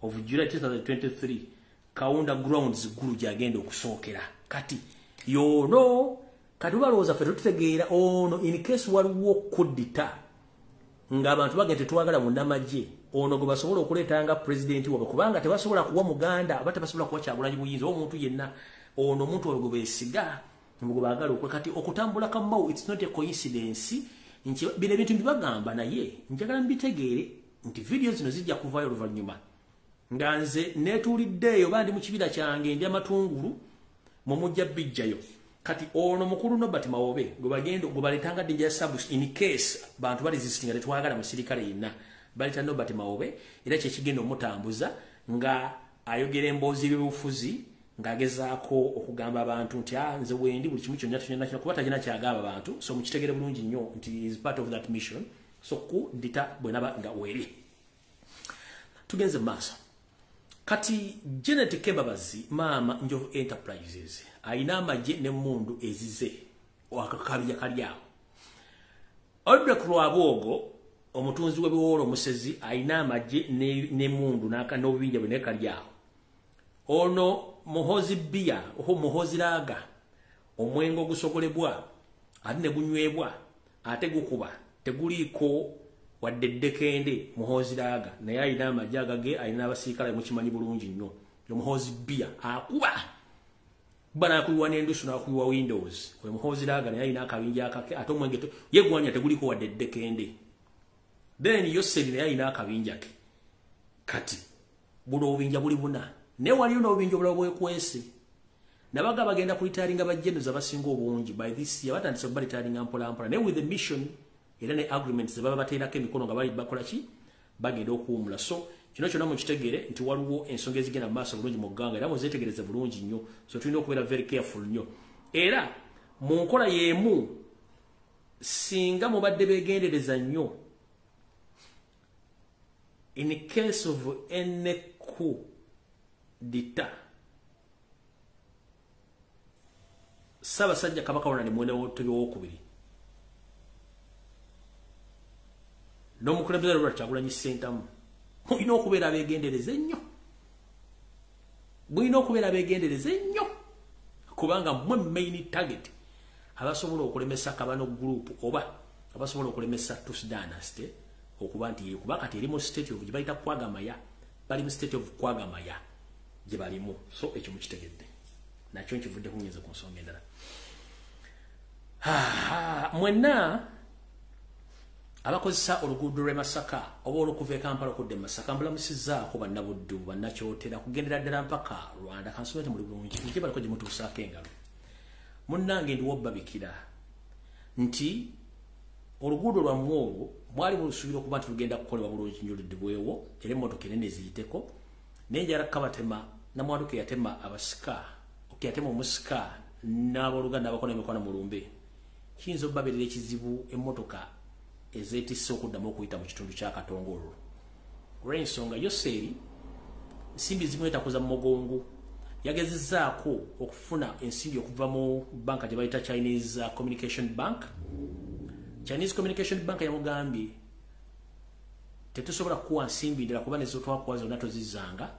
of July 2023 Kaunda Grounds gulu gy'agenda okusookera. Kati yono kati balowooza ffe tutegeera ono in case waliwo kudita ng'abantu bagenda tetwagala munnamagye ono gwe basobola okuleeta nga president wabwe kubanga tebasobola kuwa Muganda aba tebasobola kuwa Kyagulanyi buyinza omuntu yenna ono omuntu oyo gwe beesiga gwe baagala okwe. Kati okutambula ka Mao it's not a coincidence nti bino ebintu mbibagamba naye njagala mbitegeere nti video zino zijja kuvaayo oluvannyuma nga nze neetuuliddeeyo bandi mu kibira kyange ndi amatungulu mu mujja bijjayo. Kati ono mukulu Robert Mao gwe bagenda gwe baletanga danger subs in case bantu bali zisitinga tetwagala musirikale yenna baleta Robert Mao era kye kigenda omutambuza nga ayogera emboozi y'obufuzi ng'agezaako okugamba abantu nti nze wendi buli kimu kyonna tunyana kuba tagina kyagamba abantu so mukitegere bulungi nnyo nti is part of that mission so ku dita bwenaba nga weri tugenze maaso. Kati Janet Kebabazi maama Njovu Enterprises ayina amagye ne mundu ezize wakakabya kalyawo. Albrecht Lwabogo omutunzi w'ebiwolo Musezi ayina amagye ne mundu n'obubinja bwe ne kalyawo. Ono Muhozi Bia oho Muhozi Laga omwengo gusokolebwa ate ne gunywebwa ate gukuba teguliiko wadde ddekende Muhozi Laga naye ayina amagye agage ayina abasiikale mukimanyi bulungi nnyo. Muhozi Bia akuba bana kuyiwa n'endusu n'akuyiwa Windows we Muhozi Laga naye ayina akabinja akake ate omwenge yegwanya teguliko wadde ddekende then Yoseri naye ayina akabinja ke. Kati buno obubinja buli buna ne waliyo n'obubinja obulala bwekwese nabaga bagenda kulitaringa bajjenuza basinga obungi by this year batandise balitaringa mpola mpola ne with the mission era ne agreements baba bateerako emikono nga bali bakola ki bagenda okuwumula. So kino kyonna mukitegere nti waliwo ensonga ezigenda mu maaso bulungi mu ggwanga era muzeetegereze bulungi nnyo so tulina okubeera very careful nnyo era mu nkola y'emu singa mubadde beegendereza nnyo in case of eneku dita Ssaabasajja Kabaka wona ne mwene w'okubiri n'omukulembeze Robert Kyagulanyi Ssentamu mulina okubeera abeegendereza ennyo kubanga mmwe main target abasobola okulemesa Kabano group oba abasobola okulemesa Tusi Dynasty okuba nti kuba kati eri mu state of gye bayita Kwagamaya bali mu state of Kwagamaya gye balimu so ekyo mukitegedde nakyo nkivudde kunyinza ku nsonga endala mwenna abakozesa oluguudo lw'e Masaka oba olukuva e Kampala okudda e Masaka mbulamusizzaako bannabuddu bannakyotera kugendera ddala mpaka Rwanda kansubete muli bulungi nti baliko gye mutuusaako engalo munnange ndiwo babikira nti oluguudo lwammwe olwo mwali mulusubira okuba nti lugenda kukolebwa bulungi nnyo luddibwewo era emmotoka enene eziyiteko naye njala Kabatema namwanduke yatema abasika okuyatema omusika n'abooluganda abakola emikono mu lumbe kiyinza obbabeerera ekizibu emmotoka ezeetisse okuddamu okuyita mu kitundu kya Katongololo olw'ensonga Yoseri ensimbi zimu etakuza mu mugongo yagezezzaako okufuna ensimbi okuva mu banka gye bayita Chinese Communication Bank. Chinese Communication Bank yamugambye tetusobola kuwa nsimbi ndala kuba nezo twakuwa zonna tozizanga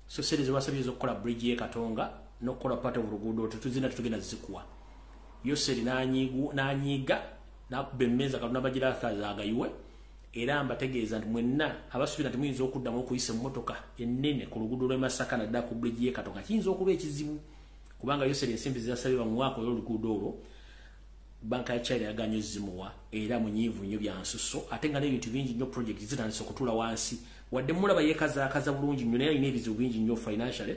so sere ze wasabye okukola bridge ye Katonga n'okukola part of luguudo tetuzina tutugenda zikuwa Yoseri n'anyiga n'abemmeza Katonda bagira kazagayiwe era mbategeeza nti mwenna abasubira nti muyinza okuddamu okuyisa emmotoka ennene ku luguudo lw'e Masaka nadda ku bridge ye Katonga kiyinza okuba ekizibu kubanga Yoseri ensimbi ziyasabibwa mu mwaka olw'oluguudo olwo banka ya China yaganye zimuwa era munyivu nnyo bya nsusso ate nga n'ebintu bingi nnyo project zitandise okutula wansi wadde mulaba yeekazaakaza bulungi nnyo naye alina ebizibu bingi nnyo financially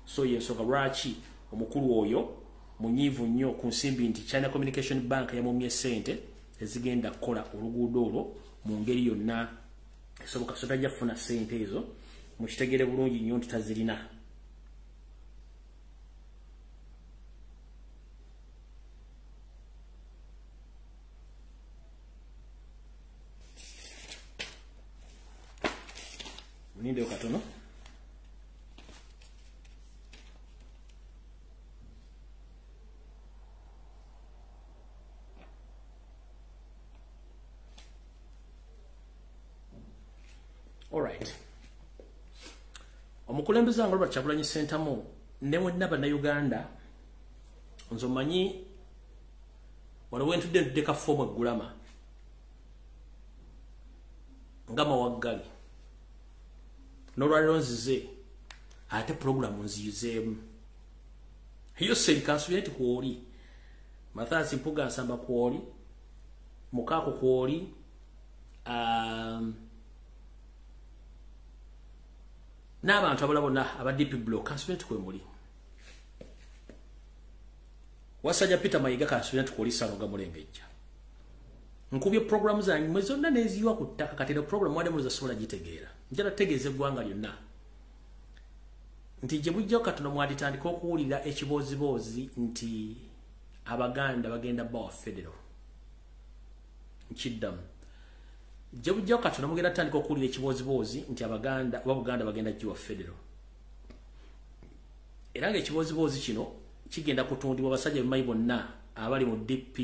so yensonga lwaki omukulu oyo munyivu nnyo ku nsimbi nti China Communication Bank yamumye ssente ezigenda kukola oluguudo olwo mu ngeri yonna esoboka so tajja kufuna ssente ezo mukitegere bulungi nnyo nti tazirina. Ninde okatono alright omukulembeze wange Robert Kyagulanyi Ssentamu ne mwenna bannayuganda nze omanyi waliwo entudde ka fomu eggulama nga mawaggali n'olwaliro nzize ate programu nziyuzeemu Yoseri kansubire nti kwoli Mathias Mpuga Nsamba kwoli Mukaako kwoli n'abantu abalala bonna aba DP Block kansubire nti kwemuli Wasajja Peter Mayiga kansubire nti kwoli Sanoga Mulengejja nkubye programu zange mwe zonna neziyiwa ku ttaka kati ne programu wadde mulizasobola gitegeera njala tegeeza eggwanga lyonna nti gye bujjawo Katonda mwatitandika okuwulira ekiboozibozi nti Abaganda bagenda bawa federal nkiddamu gye bujjawo Katonda mugenda tandika okuwulira ekiboozibozi nti Abaganda oba Buganda bagenda giwa federal era ng'ekiboozibozi kino kigenda kutundibwa basajja bemayi bonna abali mu DP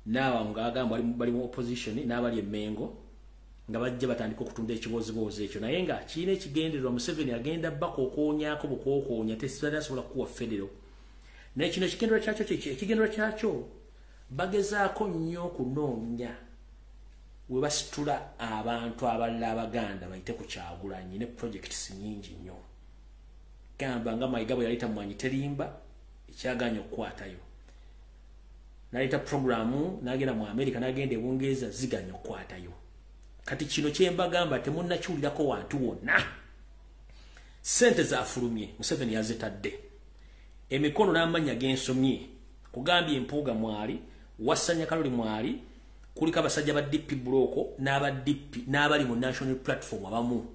n'abantu agamba bali mu opposition n'abali emengo nga bajja batandika okutunda ekiboozibozi ekyo naye nga kiina ekigendererwa Museveni agenda bako okoonyaako bukookonya tesitali asobola kuwa federal naye kino ekigendera kyakyo bagezaako nnyo okunoonya we basitula abantu abalala Abaganda bayite ku Kyagulanyi ne projects nyingi nnyo gamba nga Mayiga bwe yaleeta Mwanyi Terimba ekyaganya okukwatayo naleta programu nagenda mu America nagenda e Bungereza ziganya okukwatayo kati kino kyembagamba temunnakiwulirako wantu wonna sente zafulumye Museveni yazitadde emikono n'amanya gensomye kugambye Empuuga mwali Wasanya Kaloli mwali kuliko abasajja ba DP Block n'aba DP n'abali mu national platform abamu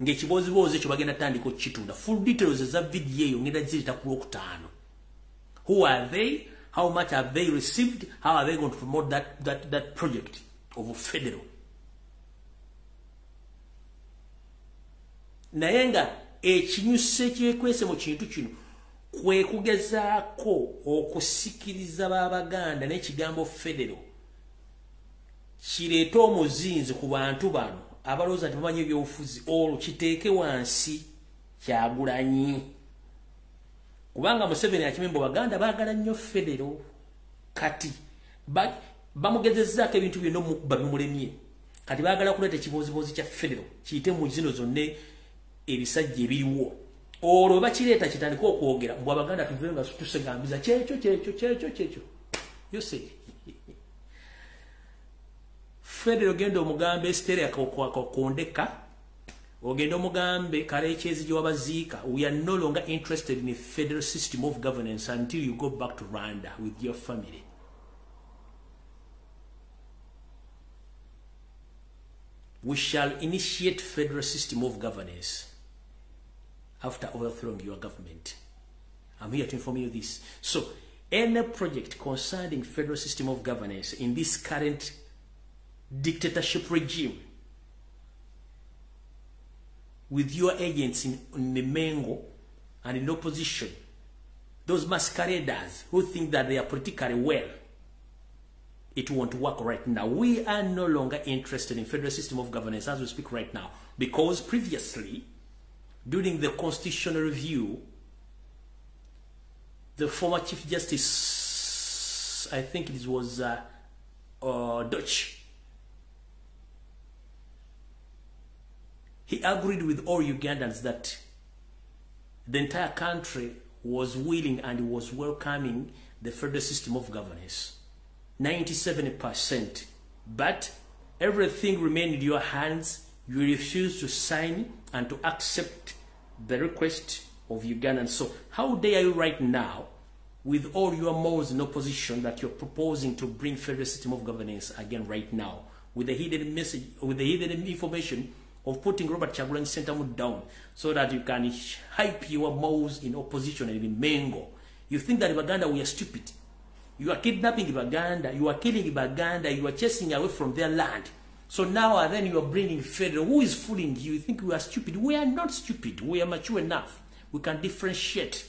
ng'ekiboozibozi ekyo bagenda tandika okitunda full details za video eyo ngenda zirita ku Lwokutaano. Who are they? How much have they received? How are they going to promote that project of federal? Nayenga ekinyusse kyekwese mu kintu kino kwe kugezaako okusikiriza b'Abaganda n'ekigambo federal kireeta omuzinzi ku bantu bano abalowooza nti bamanyi ebyobufuzi olwo kiteeke wansi Kyagulanyi kubanga Museveni akimembo Baganda baagala nnyo federal kati bamugezezzaako ebintu byonna omukuba bimulemye kati baagala kuleeta ekibooziboozi kya federal kiyite mu zino zonna ebisajja ebiriwo olwo bakireeta kitandika okwogera mbw Abaganda tuve nga tusegambiza kyekyo yose federal genda omugambe esitere yakakondeka ogenda omugambe kaleekyezi gye wabaziika. We are no longer interested in a federal system of governance until you go back to Rwanda with your family. We shall initiate federal system of governance after overthrowing your government. I'm here to inform you this. So, any project concerning federal system of governance in this current dictatorship regime, with your agents in Mengo and in opposition, those masqueraders who think that they are politically well, it won't work right now. We are no longer interested in federal system of governance as we speak right now, because previously, during the constitutional review, the former Chief Justice, I think it was Dutch, he agreed with all Ugandans that the entire country was willing and was welcoming the federal system of governance. 97%. But everything remained in your hands. You refused to sign and to accept the request of Ugandans. So how dare you right now, with all your modes in opposition, that you're proposing to bring federal system of governance again right now, with the hidden message, with the hidden information of putting Robert Kyagulanyi Ssentamu down so that you can hype your mouths in opposition and in Mengo. You think that Baganda we are stupid. You are kidnapping Baganda, you are killing Baganda, you are chasing away from their land. So now and then you are bringing federal. Who is fooling you? You think we are stupid? We are not stupid. We are mature enough. We can differentiate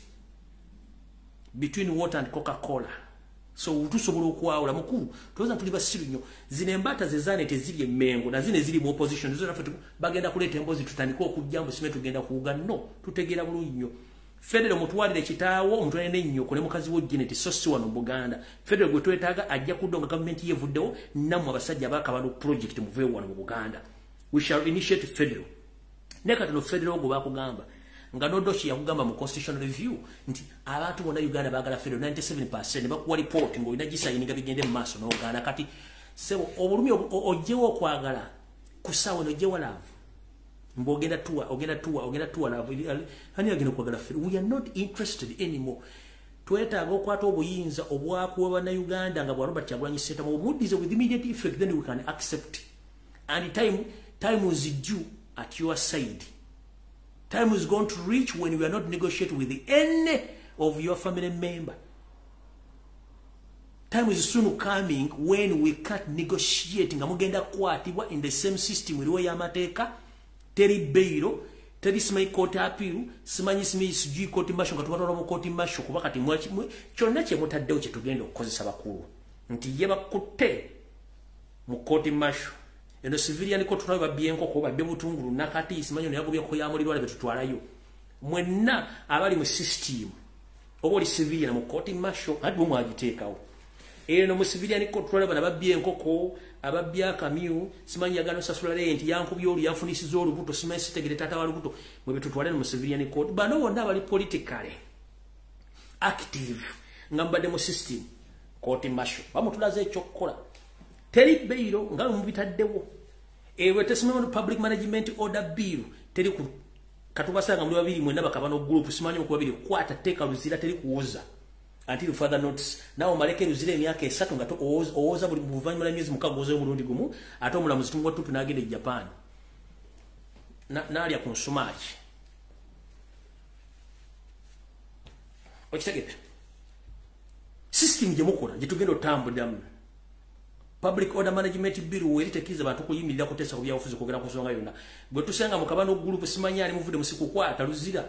between water and Coca-Cola. So tusobola okwawula mukulu toza tuli basiru nnyo zine embata zezane teziri emengo na zine ziri mu opposition zo naffe bagenda kuleeta embozi tutandika okujjambo sime tugenda kuuga no tutegeera bulungi nnyo federal mutwalire kitaawo omutwalire nnyo kone mukazi wo Janet Sosi wano Buganda federal gwe twetaaga ajja kudonga government yevuddewo namwe abasajja bakabano project muveewo wano mu Buganda. We shall initiate federal nekati no federal go bakugamba nga Nodoshi yakugamba mu constitutional review nti abantu bonna Uganda bagala federal 97% bakuwa report ngo ina gisayininga bigende mu maaso n'Uganda kati sebo obulumi ojewo okwagala kusawo nojewa love mbogenda tuwa love hani agenda okwagala federal. We are not interested anymore. Twetaaga okwata obuyinza obwakuwa bana Uganda nga bwa Robert Kyagulanyi Ssentamu omudize with immediate effect, then we can accept, and time is due at your side. Time is going to reach when we are not negotiating with any of your family member. Time is soon coming when we can't negotiate. Ngamugenda kwatibwa in the same system with y'amateeka teri beiro teri simanyi kooti apiru simanyi sijui kooti masho nga tubatwala mu kooti masho kuba kati kyonna kye mutaddewo kye tugenda okukozesa bakulu nti ye bakutte mu kooti masho. Eno civilian ko tunawe babyenko ko babye butungulu nakati simanyo ne yagobye ko yamulirwala betutwalayo mwenna abali mu system oboli civilian mu court martial ati bumwa agiteekawo eno mu civilian ko tutwala bana babyenko ko ababya kamyu simanyo yagano sasula rent yankubye olu yafunisizo olubuto simanyi sitegere tata walubuto mwe betutwala mu civilian court bano wonna bali politically active ngambade mu system court martial bamutulaze ekyokola teri beiro nga mubitaddewo ewe testimony public management order bill teri ku katubasanga muri babiri mwenda bakabano group simanyo ku babiri kwata teka ruzira teri kuoza until further notice nawo maleke ruzira emyaka 3 ngato owoza buli muvanyuma la myezi mukagoza omulundi gumu ate omulamuzi tungwa tutu nagende Japan nalya konsumaki okitegete system je mukola je tugendo tambuddamu. Public order management bill weritekiza bantu kuyimirira kutesa kubya ofuzi kugera kusonga yonna bwe tusenga mukabano group simanyani muvude musiku kwata luzira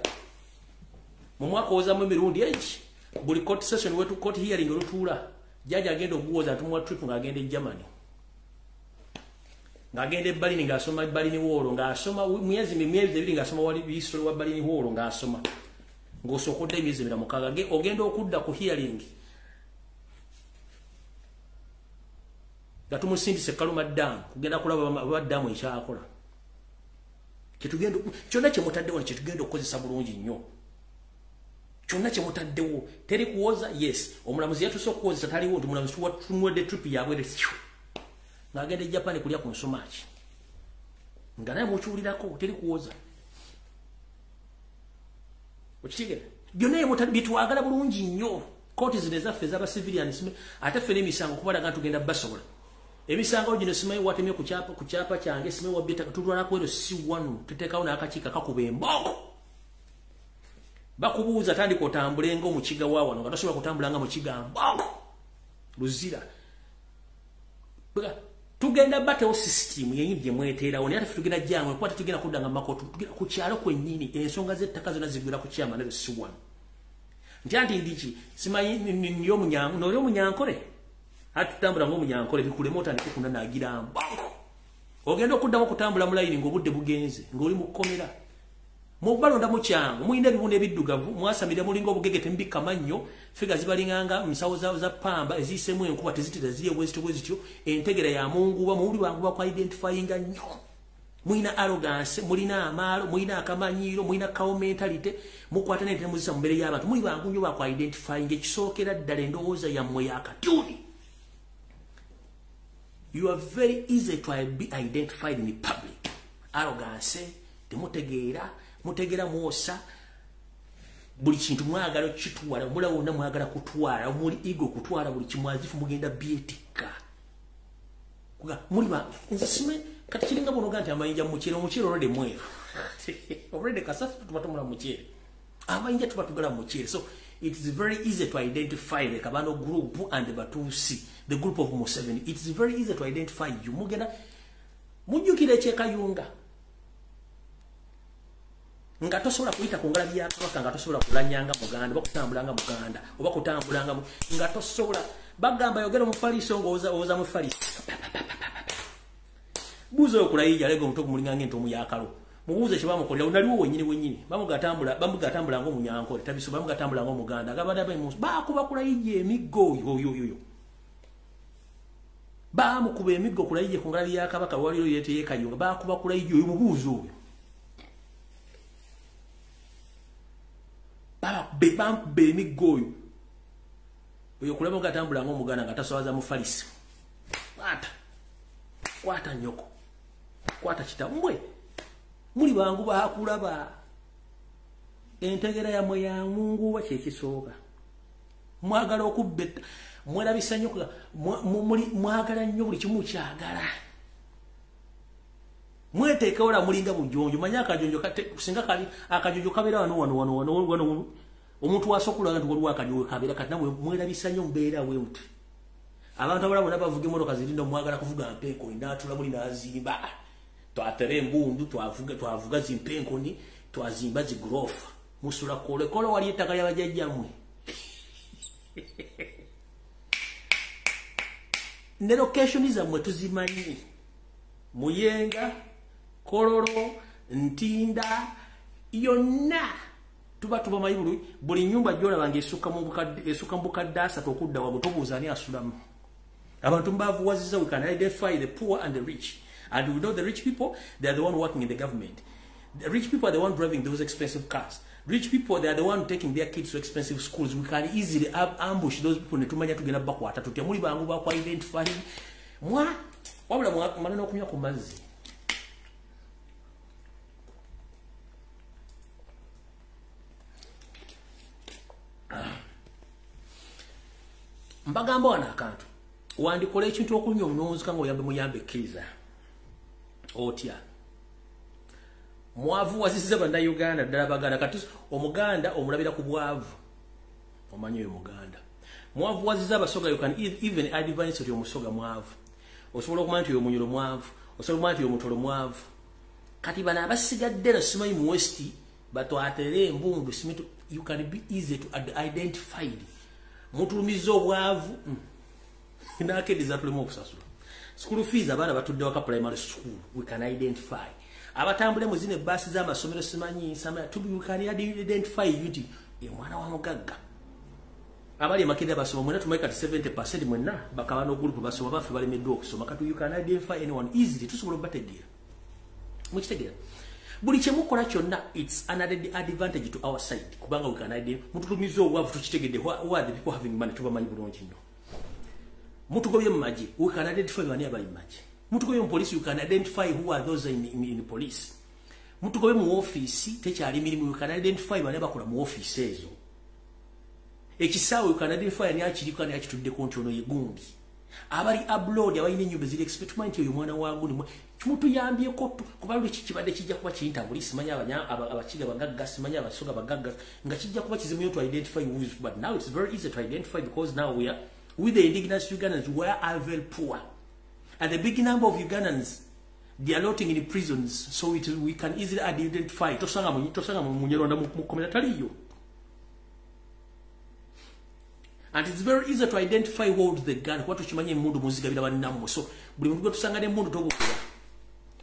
mu mwaka ozamu emirundi eki buli court session wetu court hearing olutula jaji agenda okuwoza atumwa trip ng'agenda e Germany ng'agenda e Berlin ng'asoma Berlin Wall ng'asoma myezi ebiri ng'asoma wali history wa Berlin Wall ng'asoma ng'osookodde emyezi 26 ogenda okudda ku hearing nga tumusindise Kaluma Dam kugenda kulaba baddamu ekyakola kyonna kyemutaddewo kyetugenda okukozesa bulungi nnyo kyonna kyemutaddewo teri kuwoza yes omulamuzi yatusa okuwozesa taliwo nti omulamuzi tumuwedde trip yabwere ng'agenda e Japan kulya ku nsomaki nga naye mukiwulirako teri kuwoza okitegera byonna bitwagala bulungi nnyo kooti zino ezaffe ez'abasivilians ate ffe n'emisango kubalaga tugenda basobola emisango gino simanyi watemye ku kyapa kyange simanyi wabbita tutwalako ero si wanu tuteekawo n'akakiika kakuba emboko bakubuuza tandika otambulenga omukiga wa wano nga tosobola kutambula nga mukiga mboko luzira tugenda batewo system yenyi gye mweteerawo naye ate tugenda jangu kuba tetugenda kuddanga makoto tugenda ku kyalo kwennyini ensonga z'ettaka zonna zigwira ku kyama nero si wano nti ndiki simanyi nyo omunyankole atutambula ng'omunyankole bikulema otandika okunanaagira mboko ogenda okuddamu okutambula mu layini ng'obudde bugenze ng'oli mu kkomera mubalonda mu kyangu muyina ebibuno ebiddugavu mwasamira mulinga obugege tembikka mannyo figa zibalinganga musawo za pamba eziyisemu enkuba tezitera ziri bwezityo entegera ya munguba muwuli banguba ku identifyinga nnyo muyina arrogance mulina amaalo muyina akamanyiiro muyina kawo mentality mukwata n'ente muzisa mu mbere y'abantu muli bangu nnyo baku identifyinga ekisookera ddala endowooza yammwe yakatuni. You are very easy to be identified in the public. Arrogance, mutegera mwosa, buli kintu mwagala kitwala, mula wonna mwagala kutwala, muli ego kutwala buli kimwazifu mugenda bietika. Muli ba, nzisime, kati kiringa bonoga nti amayinja mukyere olode mweru. Already kasasa tubatumula mukyere. Amayinja tubatugala mukyere. So it is very easy to identify the Kabano group and the Batusi, the group of Museveni. It is very easy to identify you. Mugenda mujukire Chekayunga. Nga tosobola kuyita ku ngalabi ya Kabaka nga tosobola kulanyanga Muganda bakutambulanga Muganda oba kutambulanga nga tosobola bagamba yogera mufaliso ngoza mufaliso buzo okulayija lego mutoko mulinganga entomu yakalo mubuze kiba mukolera unaliwo wenyini bamugatambula ngo munyankole tabiso bamugatambula ngo Muganda agabada bakuba kulayije emiggo yoyo bamukuba emiggo kulayije ku ngalabi ya Kabaka waliro yete Kayunga bakuba kulayije oyo mubuzo oyo be migoyo oyo kulema gatambula ngo Muganda ngatasowaza mufalisi kwata nyoko kwata kitambwe muli bangu bakulaba entegera ya mwe ya Mungu wa kyekisooka mwagala okubbeta mwerabisa nnyo mwagala nnyo buli kimu kyagala mweteke ola mulinga bujonjo manya akajonjo kate singa kali akajonjo kabera wano omuntu wasokula nti waliwo akajonjo kabera kati nawe mwerabisa nnyo mbeera we muti abantu abalabo nabavuga emotoka zirindo mwagala kuvuga mpenko inatula muli nazimba twatere embundu twavuga zimpenkoni twazimba zigorofa musula kolekolo wali ettaka ly'abajjajjammwe ne location zammwe tuzimanyi Muyenga Kololo Ntinda yonna tuba mayibulu buli nyumba jola bange esuka mu bukadde asatu okudda wa butobuuzani asulamu abantu mbavuwaziza we can identify the poor and the rich and we know the rich people they are the one working in the government. The rich people are the one driving those expensive cars. Rich people they are the one taking their kids to expensive schools. We can easily ambush those people netumanya tugenda bakwata tutya muli bangu bakwa identify mwa wabula maneno okunywa ku mazzi mbagamba wana akantu wandikola ekintu okunywa omunonzi kanga oyambe muyambe kkiriza otya mwavu wazisiza banda Uganda ddala baganda kati omuganda omulabira ku bwavu omanyi oyo muganda mwavu waziza abasoga you can even advance oyo musoga mwavu osobola okumanya nti oyo munyolo mwavu osobola okumanya nti oyo mutolo mwavu kati bana abasigadde na simanyi mu west batwatere embundu simitu you can be easy to identify. Mutulumiza obwavu nakediza tulimo okusasula. School fees abana batudde waka primary school, we can identify. Abatambule mu zine basi za masomero simanyi sama we can identify yuti mwana wa mugagga. Abali makede basoma mwena tumaika 70% mwena bakaba no group basoma bafe bali meddo okusoma kati you can identify anyone easily tusobola bategera. Mukitegera. Buli chemukola kyonna it's another advantage to our side kubanga we can identify mutulumiza obwavu tukitegedde who are the people having money tubamanyi bulungi nnyo. Mutugobye mu maji, we can identify bani abali mu maji. Mutugobye mu police, you can identify who are those in police. Mutugobye mu office, tekyali mirimu, you can identify bani abakola mu office ezo. Ekisawo, you can identify ani akiriko ani akitudde konti ono yegumbi. Abali upload abayina ennyumba ziri experiment oyo mwana wangu ni mutuyambyeko kuba lwe kibadde kijja kuba kiyinta police manya abakiga bagagga simanya abasoga bagagga nga kijja kuba kizimu to identify who is, but now it's very easy to identify because now we are with the indigenous Ugandans were are very poor. And the big number of Ugandans, they are rotting in prisons, so we can easily identify. Tosanga munyero na mukomenatariyo. And it's very easy to identify who holds the gun. What chimanye mundu muziga bila banamwe. So buli muntu tusanga ne mundu tobukira.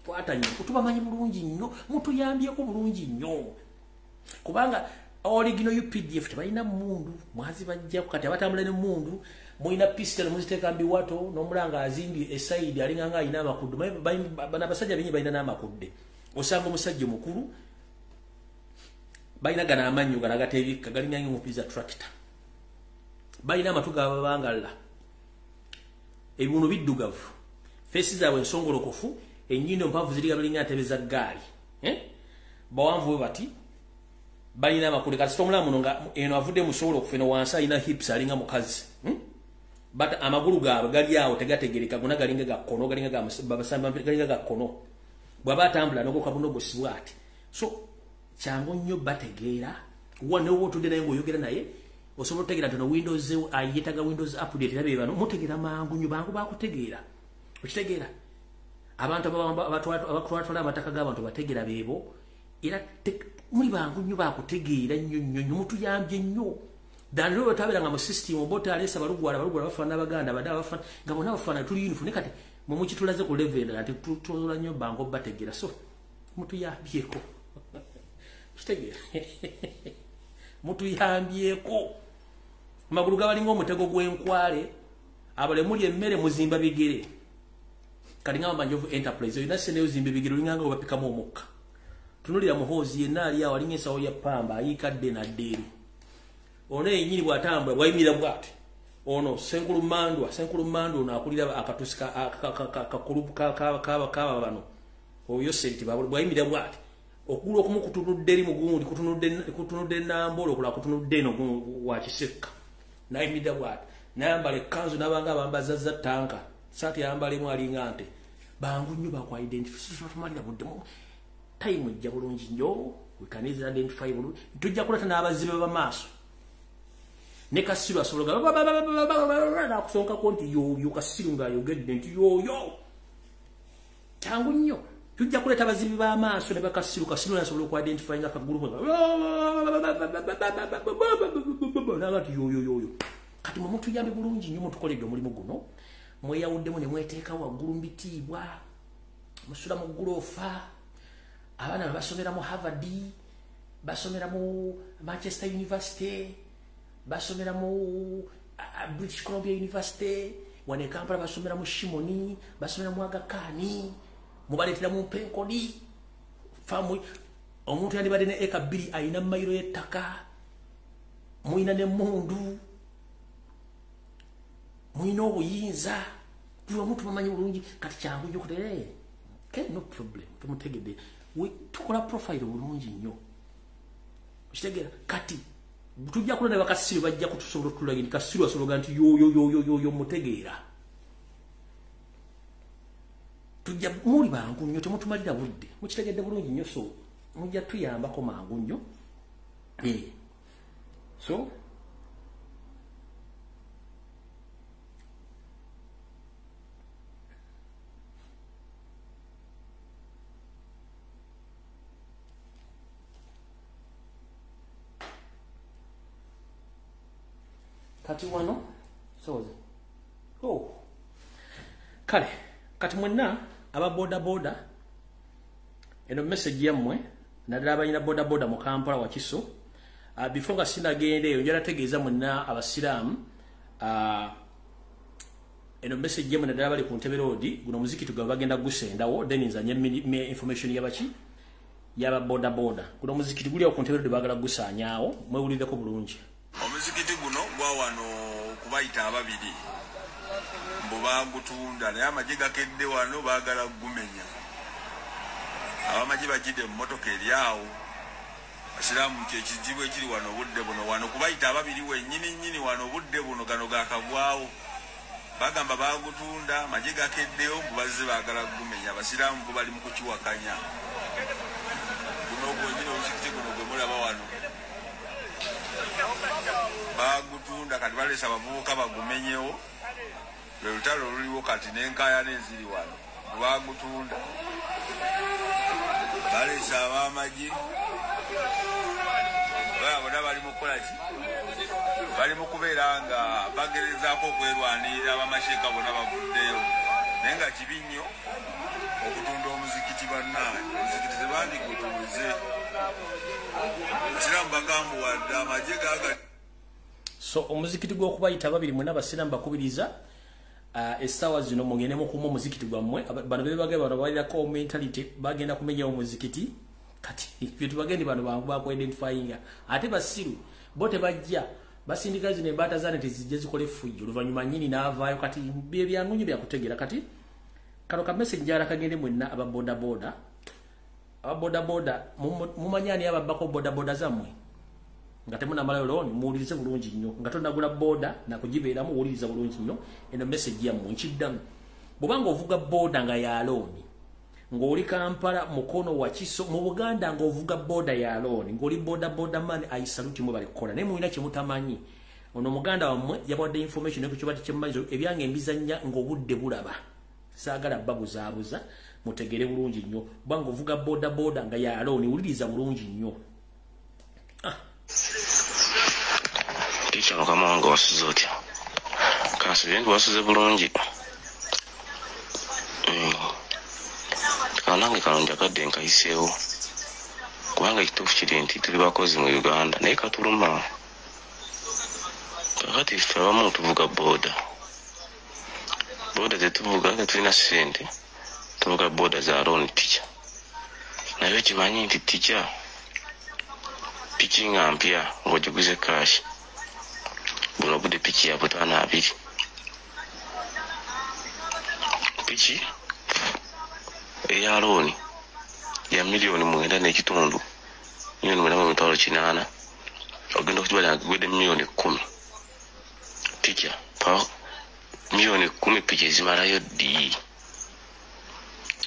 Twata nyo. Kutubamanyi bulungi nnyo, mutu yambyeko bulungi nnyo. Kubanga original UPDF tebalina mundu, mwazi bajja kati abatambula ne mundu. Moina pistol muziteka mbi wato nomulanga azimbi esaidi alinganga ina amakudde bana basajja binyi balina n'amakudde osanga omusajja mukulu balina gana amanyu galagateebika galinyanyi mupiza tractor balina amatuga ababangala ebibuno biddugavu fesi zaabwe ensongolokofu ennyindo mpavu ziriga balinga atebeza gaali bawanvu bati balina amakudde kati tomulamu nga eno avudde musowolo okufena wansi alina hips alinga mukazi but amagulu gaabwe gali awo tegategereka gona galinga gakono galinga babasamba galinga gakono bwaba atambula nogoka bunogosibwa ati so kyangu nnyo bategeera wane wotudde naye ng'oyogera naye osobola otegeera nti no windows ayetaga windows update nabe bano mutegeera mangu nnyo bangu bakutegeera okitegeera abantu abatwatwala amataka g'abantu bategeera beebo era muli bangu nnyo bakutegeera nnyo mutuyambye nnyo dan leo tabiranga mu system obota alesa balugwala bafana baganda bada bafana nga bona bafana tuli uniform kati mu mukitulaze ku level ati tutola nnyo bango bategeera so mutuyambyeko kitegeera mutuyambyeko magulu gabalinga omutego gw'enkwale abale muli emmere muzimba bigere kali nga Manjovu Enterprise oyina sene uzimba bigere olinganga obapikamu omukka tunulira muhozi yenna ali awo alinga ensawo ya pamba ayikadde na ddeeri ono enyiri bwatambula bwayimira bwati ono senkulu mandwa ono akulira akatusika kakulubu kaba bano oyo senti bwayimira bwati okugulu okumu kutunudde eri mugundi kutunudde nambolo okula kutunudde eno wa kiseka nayimira bwati nayambala ekkanzu n'abanga abambaza za tanka saati yambalemu alinga nte bangu nnyo bakwa identify tumalira buddemu time ejja bulungi nnyo we can easily identify bulungi tujja kuleta n'abazibe b'amaaso ne Kasiru asobola nakusonka konti yo Kasiru nga yogedde nti yo tangu nnyo tujja kuleta abazibi b'amaaso ne Kasiru nasobola ku identify nga kagulu nagati yo kati mu muntu yambe bulungi nnyo mutukoledde omulimu guno mweyawuddemu ne mweteeka waggulu mbitiibwa musula mu gulofa abaana basomera mu Harvard basomera mu Manchester University basomera mu British Columbia University wane Kampala basomera mu Shimoni basomera mu Aga Khan mubaletera mu Penkodi famu omuntu yandibadde ne eka 2 ayina mayiro y'ettaka muyina ne mundu muyina obuyinza buli omuntu bamanyi bulungi kati kyangu nnyo kutere no problem tumutegedde tukola profile bulungi nnyo okitegeera kati tujja kulonda bakasiru bajja kutusobola okutulagira Kasiru asobola nti yo mutegeera tujja muli bangu nnyo temutumalira budde mukitegedde bulungi nnyo so mujja tuyambako mangu nnyo so kati wano so kale kati mwenna aba boda eno message yammwe naddala balina boda mu Kampala Wakiso before nga sinagende eyo njala tegeeza mwenna abasiraamu eno message yammwe naddala bali ku Ntebe Road guno muziki tugaba bagenda gusendawo then nzanye information yabachi yaba boda guno muziki tugulya ku Ntebe Road bagala gusanyawo mwewulireko bulungi omuzikiti guno gwa wano kubayita ababiri mbo bagutunda naye amagye gakedde wano baagala gumenya abamagye bagidde mu motoka eri awo basiraamu kyekizibu ekiri wano obudde buno wano kubayita ababiri wennyini wano obudde buno gano gakagwawo bagamba bagutunda amagye gakeddeyo mbu bazze baagala gumenya abasiraamu bo bali mu kukiwakanya guno gwennyini omuzikiti guno gwe mulaba wano bagutunda kati balesa abavubuka bagumenyewo lwe lutalo luliwo kati n'enkaayana eziri wano bagutunda balesa ab'amagye bona bali mu kukola ki bali mu kubeera nga bagerezaako okwerwanirira abamasheka bona bavuddeyo naye nga kibi nnyo okutunda omuzikiti bannaye omuzikiti tebandigutuuze basiraamu bagamba wadde amagye gaga so omuzikiti gw'okubayita babiri mwena abasiraamu bakubiriza essaawa zino mugende mukuuma omuzikiti gwammwe bano bebagee bano balirako mentality bagenda kumenyawo omuzikiti kati byetu bagende bano bangu bakwedentifyinga ate basiru bo tebajja basindika zino embaata zaane tezijja zikole fujjo oluvannyuma nnyini n'avaayo kati bye byangunyu byakutegeera kati kano ka message njala kagende mwenna aba boda mumanyani ababbako boda zammwe nga temunamalayo looni muwulirize bulungi nnyo nga tonagula boda nakugibeeramu uwuliriza bulungi nnyo eno message yammwe nkiddamu bwobanga ovuga boda nga ya looni ng'oli Kampala mukono Wakiso mu Buganda ng'ovuga boda ya looni ng'oli boda man ayisaluti mwe bali kukola naye mulina kye mutamanyi ono muganda wammwe yabawadde information ku kibati ky'emmanyi ebyange mbizannya ng'obudde bulaba saagala babuzaabuza mutegere bulungi nnyo bwanga ovuga boda nga ya looni wuliriza bulungi nnyo Ticha mukama wange wasuze otya kasubye nti wasuze bulungi kanange kalonja kadde nkayiseewo kubanga ekituufu kiri nti tuli bakozi mu Uganda naye katuluma kakati ffe abamu tuvuga boda tetuvuga tetulina ssente tuvuga boda za looni ticha naye kimanyi nti ticha piki nga mpya ng'ogiguze kashi buno budde piki ya $2,200 piki eya looni ya $1,900,000 $1,800,000 ogenda okukibala nga gwedde $10,000,000 ticha pa $10,000,000 piki ezimalayo ddi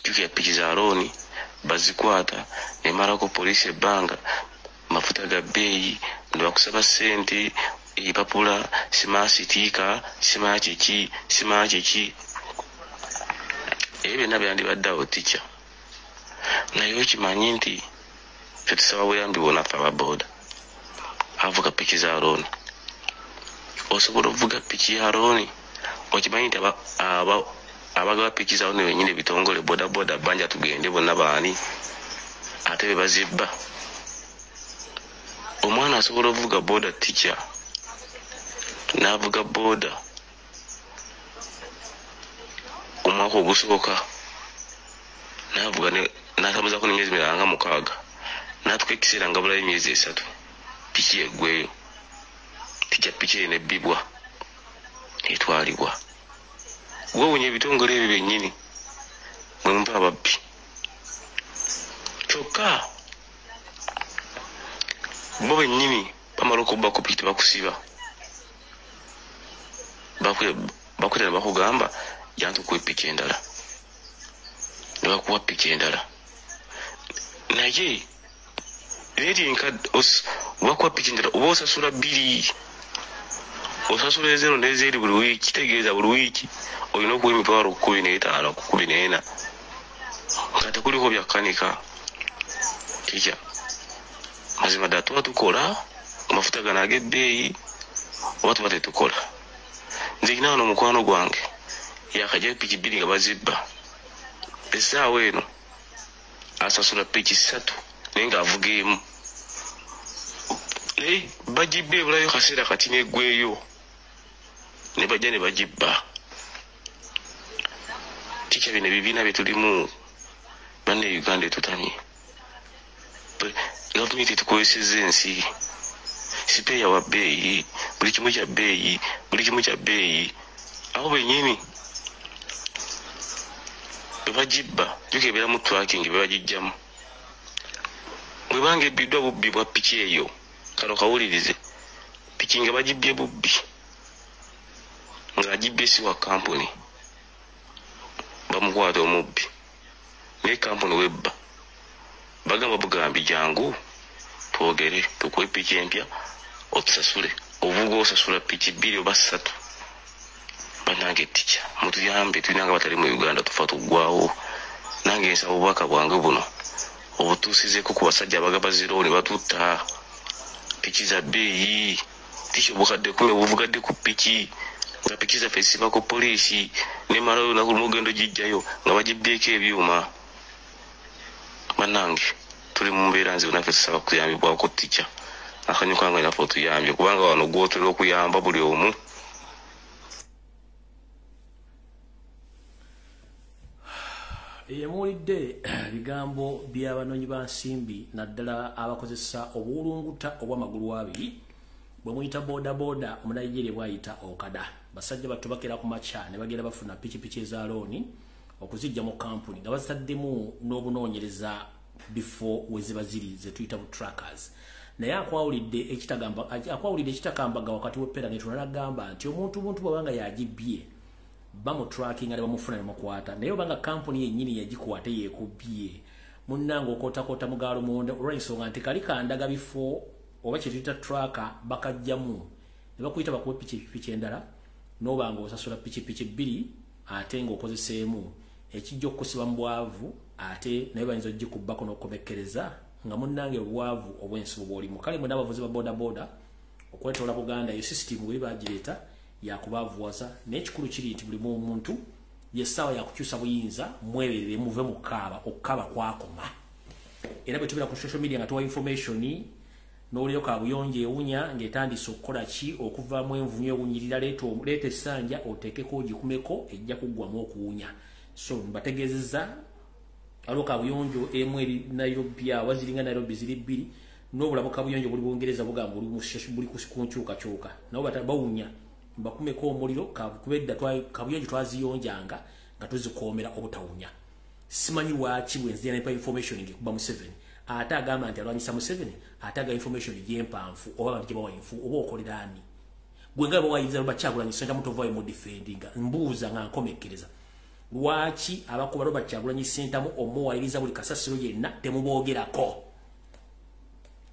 tukya piki za looni bazikwata nemalako poliisi ebbanga mafuta ga bbeeyi ndibakusaba ssente ipapula simasitiika simakiki ebyo byonna byandibaddeawo ticha naye okimanyi nti ffe tusaba buyambi bwonaffe ababoda avuga piki za looni osobola okuvuga piki ya looni okimanyi nti abagaba piki za looni benyini ebitongole boda banja tugende bonna baani ate be bazibba omwana asobola okuvuga boda ticha n'avuga boda omwaka ogusooka n'avuga n'atambuzaako n'emyezi mirala nga 6 n'atuka ekiseera nga bulayo emyezi 3 piki eggweyo ticha piki eyo nebbibwa etwalibwa gwewunya ebitongole ebyo byennyini mwe mumpa ababbi kyokka bo bennyini bamala okubbako piki tebakusiba bakwita nebakugamba jantukuwa piki endala nebakuwa piki endala naye reti nkadde wakuwa piki endala oba osasula 2 osasula 0 n'ezeri buli wiiki kitegeeza buli wiiki olina okuwa $15,000 ku 14 nga tekuliko byakkanika ticha mazima ddala tuba tukola amafuta gano ag'ebbeeyi oba tuba tetukola. Nze kina wano mukwano gwange yakajja piki bbiri nga bazibba. Essaawa eno asasula piki 3 naye ng'avuga emu. Bagibba ebulayo kaseera kati neggweyo ne bajja ne bagibba. Tikya bino ebibiina bye tulimu banne Uganda etutamye. Gavumenti tukozesezza ensi. Sipeya wa bbeeyi, buli kimu kya bbeeyi. Aho bennyini bagibba jukebeera mu tracking be bagijjamu. Bwe banga ebbiddwa bubbi bwa piki eyo kano kawulirize piki nga bagibbye bubbi ng'agibbye si wa kampuni bamukwata omubbi naye kampuni webba bagamba bugambi jangu twogere tukuwe piki empya otusasule ovuga osasula piki 2 oba 3 banange tikya mutuyambe tulinanga batali mu Uganda tufa tuggwawo nange nsaba obubaka bwange buno obutuusizeko ku basajja abagaba zirooni batutta piki za bbeeyi tikya obukadde 10 obuvugadde ku piki nga piki zaffe zisiba ku poliisi nemalayo lunaku lumugendo gijjayo nga bagibbyeko ebyuma. Bannange tuli mu mbeera nzibu naffe tusaba kuyambibwako tikya akanyukanga naffe otuyambye kubanga wano gwotera okuyamba buli omu. Emuulidde bigambo by'abanoonyi ba nsimbi naddala abakozesa obuwulunguta obw'amagulu abiri bwe muyita boda omunayijeerya bwayita okada. Basajja batubakira ku makya ne bagenda bafuna pikipiki eza looni okuzijja mu kampuni nga bazitaddemu n'obunoonyereza before we ziba ziri ze tuyita bu trackers. Naye akwawulidde ekitakambaga wakati w'epera ne tunalagamba nti omuntu bw'abanga yagibbye bamu tracking ali bamufuna ne mukwata naye obanga kampuni yennyini yagikwate yeekubbye munnange okootakoota mugaalo munda olw'ensonga nti kali kandaga bifo oba kye tuyita tracker bakajjamu ne bakuyita bakuwe pikipiki endala n'obanga osasula pikipiki 2 ate ng'okozeseemu ekijja okukusiba mu bwavu ate naye bayinza ogikubbako n'okukomekkereza nga munnange obwavu obw'ensibo bw'olimu. Kale mwe n'abavuzi ba boda okwetoola Buganda eyo sisitimu bwe bagireeta yakubaavuwaza n'ekikulu kiri nti buli muntu yessaawa yakukyusa buyinza mweberere muve mu okukaba kwakoma. Era bwe tubeera ku social media nga tuwa information n'oliro kaabuyonjo ewunya ng'etandise okukola ki okuvaamu envunyu ewunyirira leeta essanja oteekeko ogikumeko ejja kuggwamu okuwunya. So mbategeezezza waliwo kaabuyonjo emu eri Nairobi awaziringa Nairobi ziri 2 n'obulamu kaabuyonjo buli Bungereza bugamba buli ku nkyukakyuka nabo bawunya mbakumeko omuliro kubedda kaabuyonjo twaziyonjanga nga tuzikoomera obutawunya. Simanyi lwaki bwenzija nepa information ngikuba Museveni ate agamba nti alwanyisa Museveni ate aga information gy'empanfu oba bantu gye bawa infu oba okolera ani gwe nga bawayiriza Robert Kyagulanyi Ssentamu mutovaayo mu defendinga mbuuza nga nkomekkereza lwaki abakuba Robert Kyagulanyi Ssentamu omuwayiriza buli kasasiro yenna temuboogerako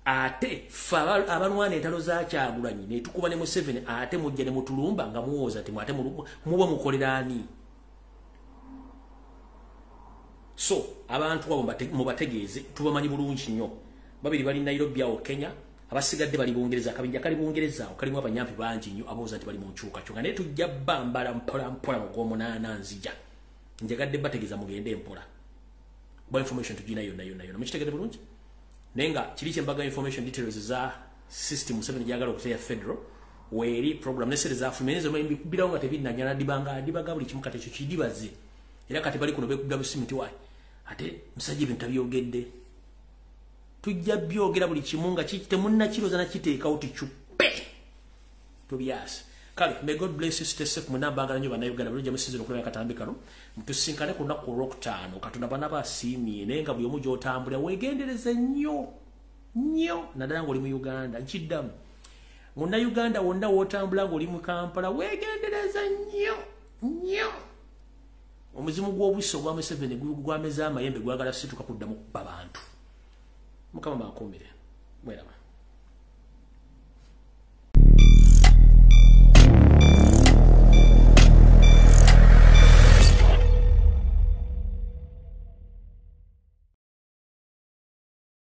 ate fe abalwana entalo za Kyagulanyi ne tukuba ne Museveni ate mujja ne mutulumba nga muwooza ti ate muba mukolera ani. So abantu abo mubategeeze tubamanyi bulungi nnyo. Babiri bali Nairobi awo Kenya abasigadde bali Bungereza akabinja kali Bungereza kalimu abanyampi bangi nnyo abooza nti bali mu nkyukakyuka naye tujja bambala mpola mu gw'omunaana nzija njagadde bategeeza mugende empola bwa information tugina yonna mukitegedde bulungi naye nga kiri kyembaga information details za system 7 gyagala okuteya federal weeri program nesere za fumeneza mbirawo nga tebinnanyana dibaga buli kimu kati ekyo kidibaze era kati bali kuno bekubira busimiti wayi ate musajja ebintu byogedde tujja byogera buli kimu nga temunnakiroza nakiteekawo ticupe tobyasi. Kale, may God bless you, stay safe. Munambanga nyo bana Uganda bulungi amusizira okulaba akatambi kano tusinkane ku lunaku olwokutaano katonda bana basiimye naye nga buli omu gy'otambulira weegendereze nnyo naddala ng'oli mu Uganda nkiddamu Munnayuganda wonna w'otambula ng'oli mu Kampala weegendereze nnyo omuzimu gw'obwiso gwa Museveni gwameza amayembe gwagala situka kuddamu kuba bantu. Mukama bankuumire. Mweraba.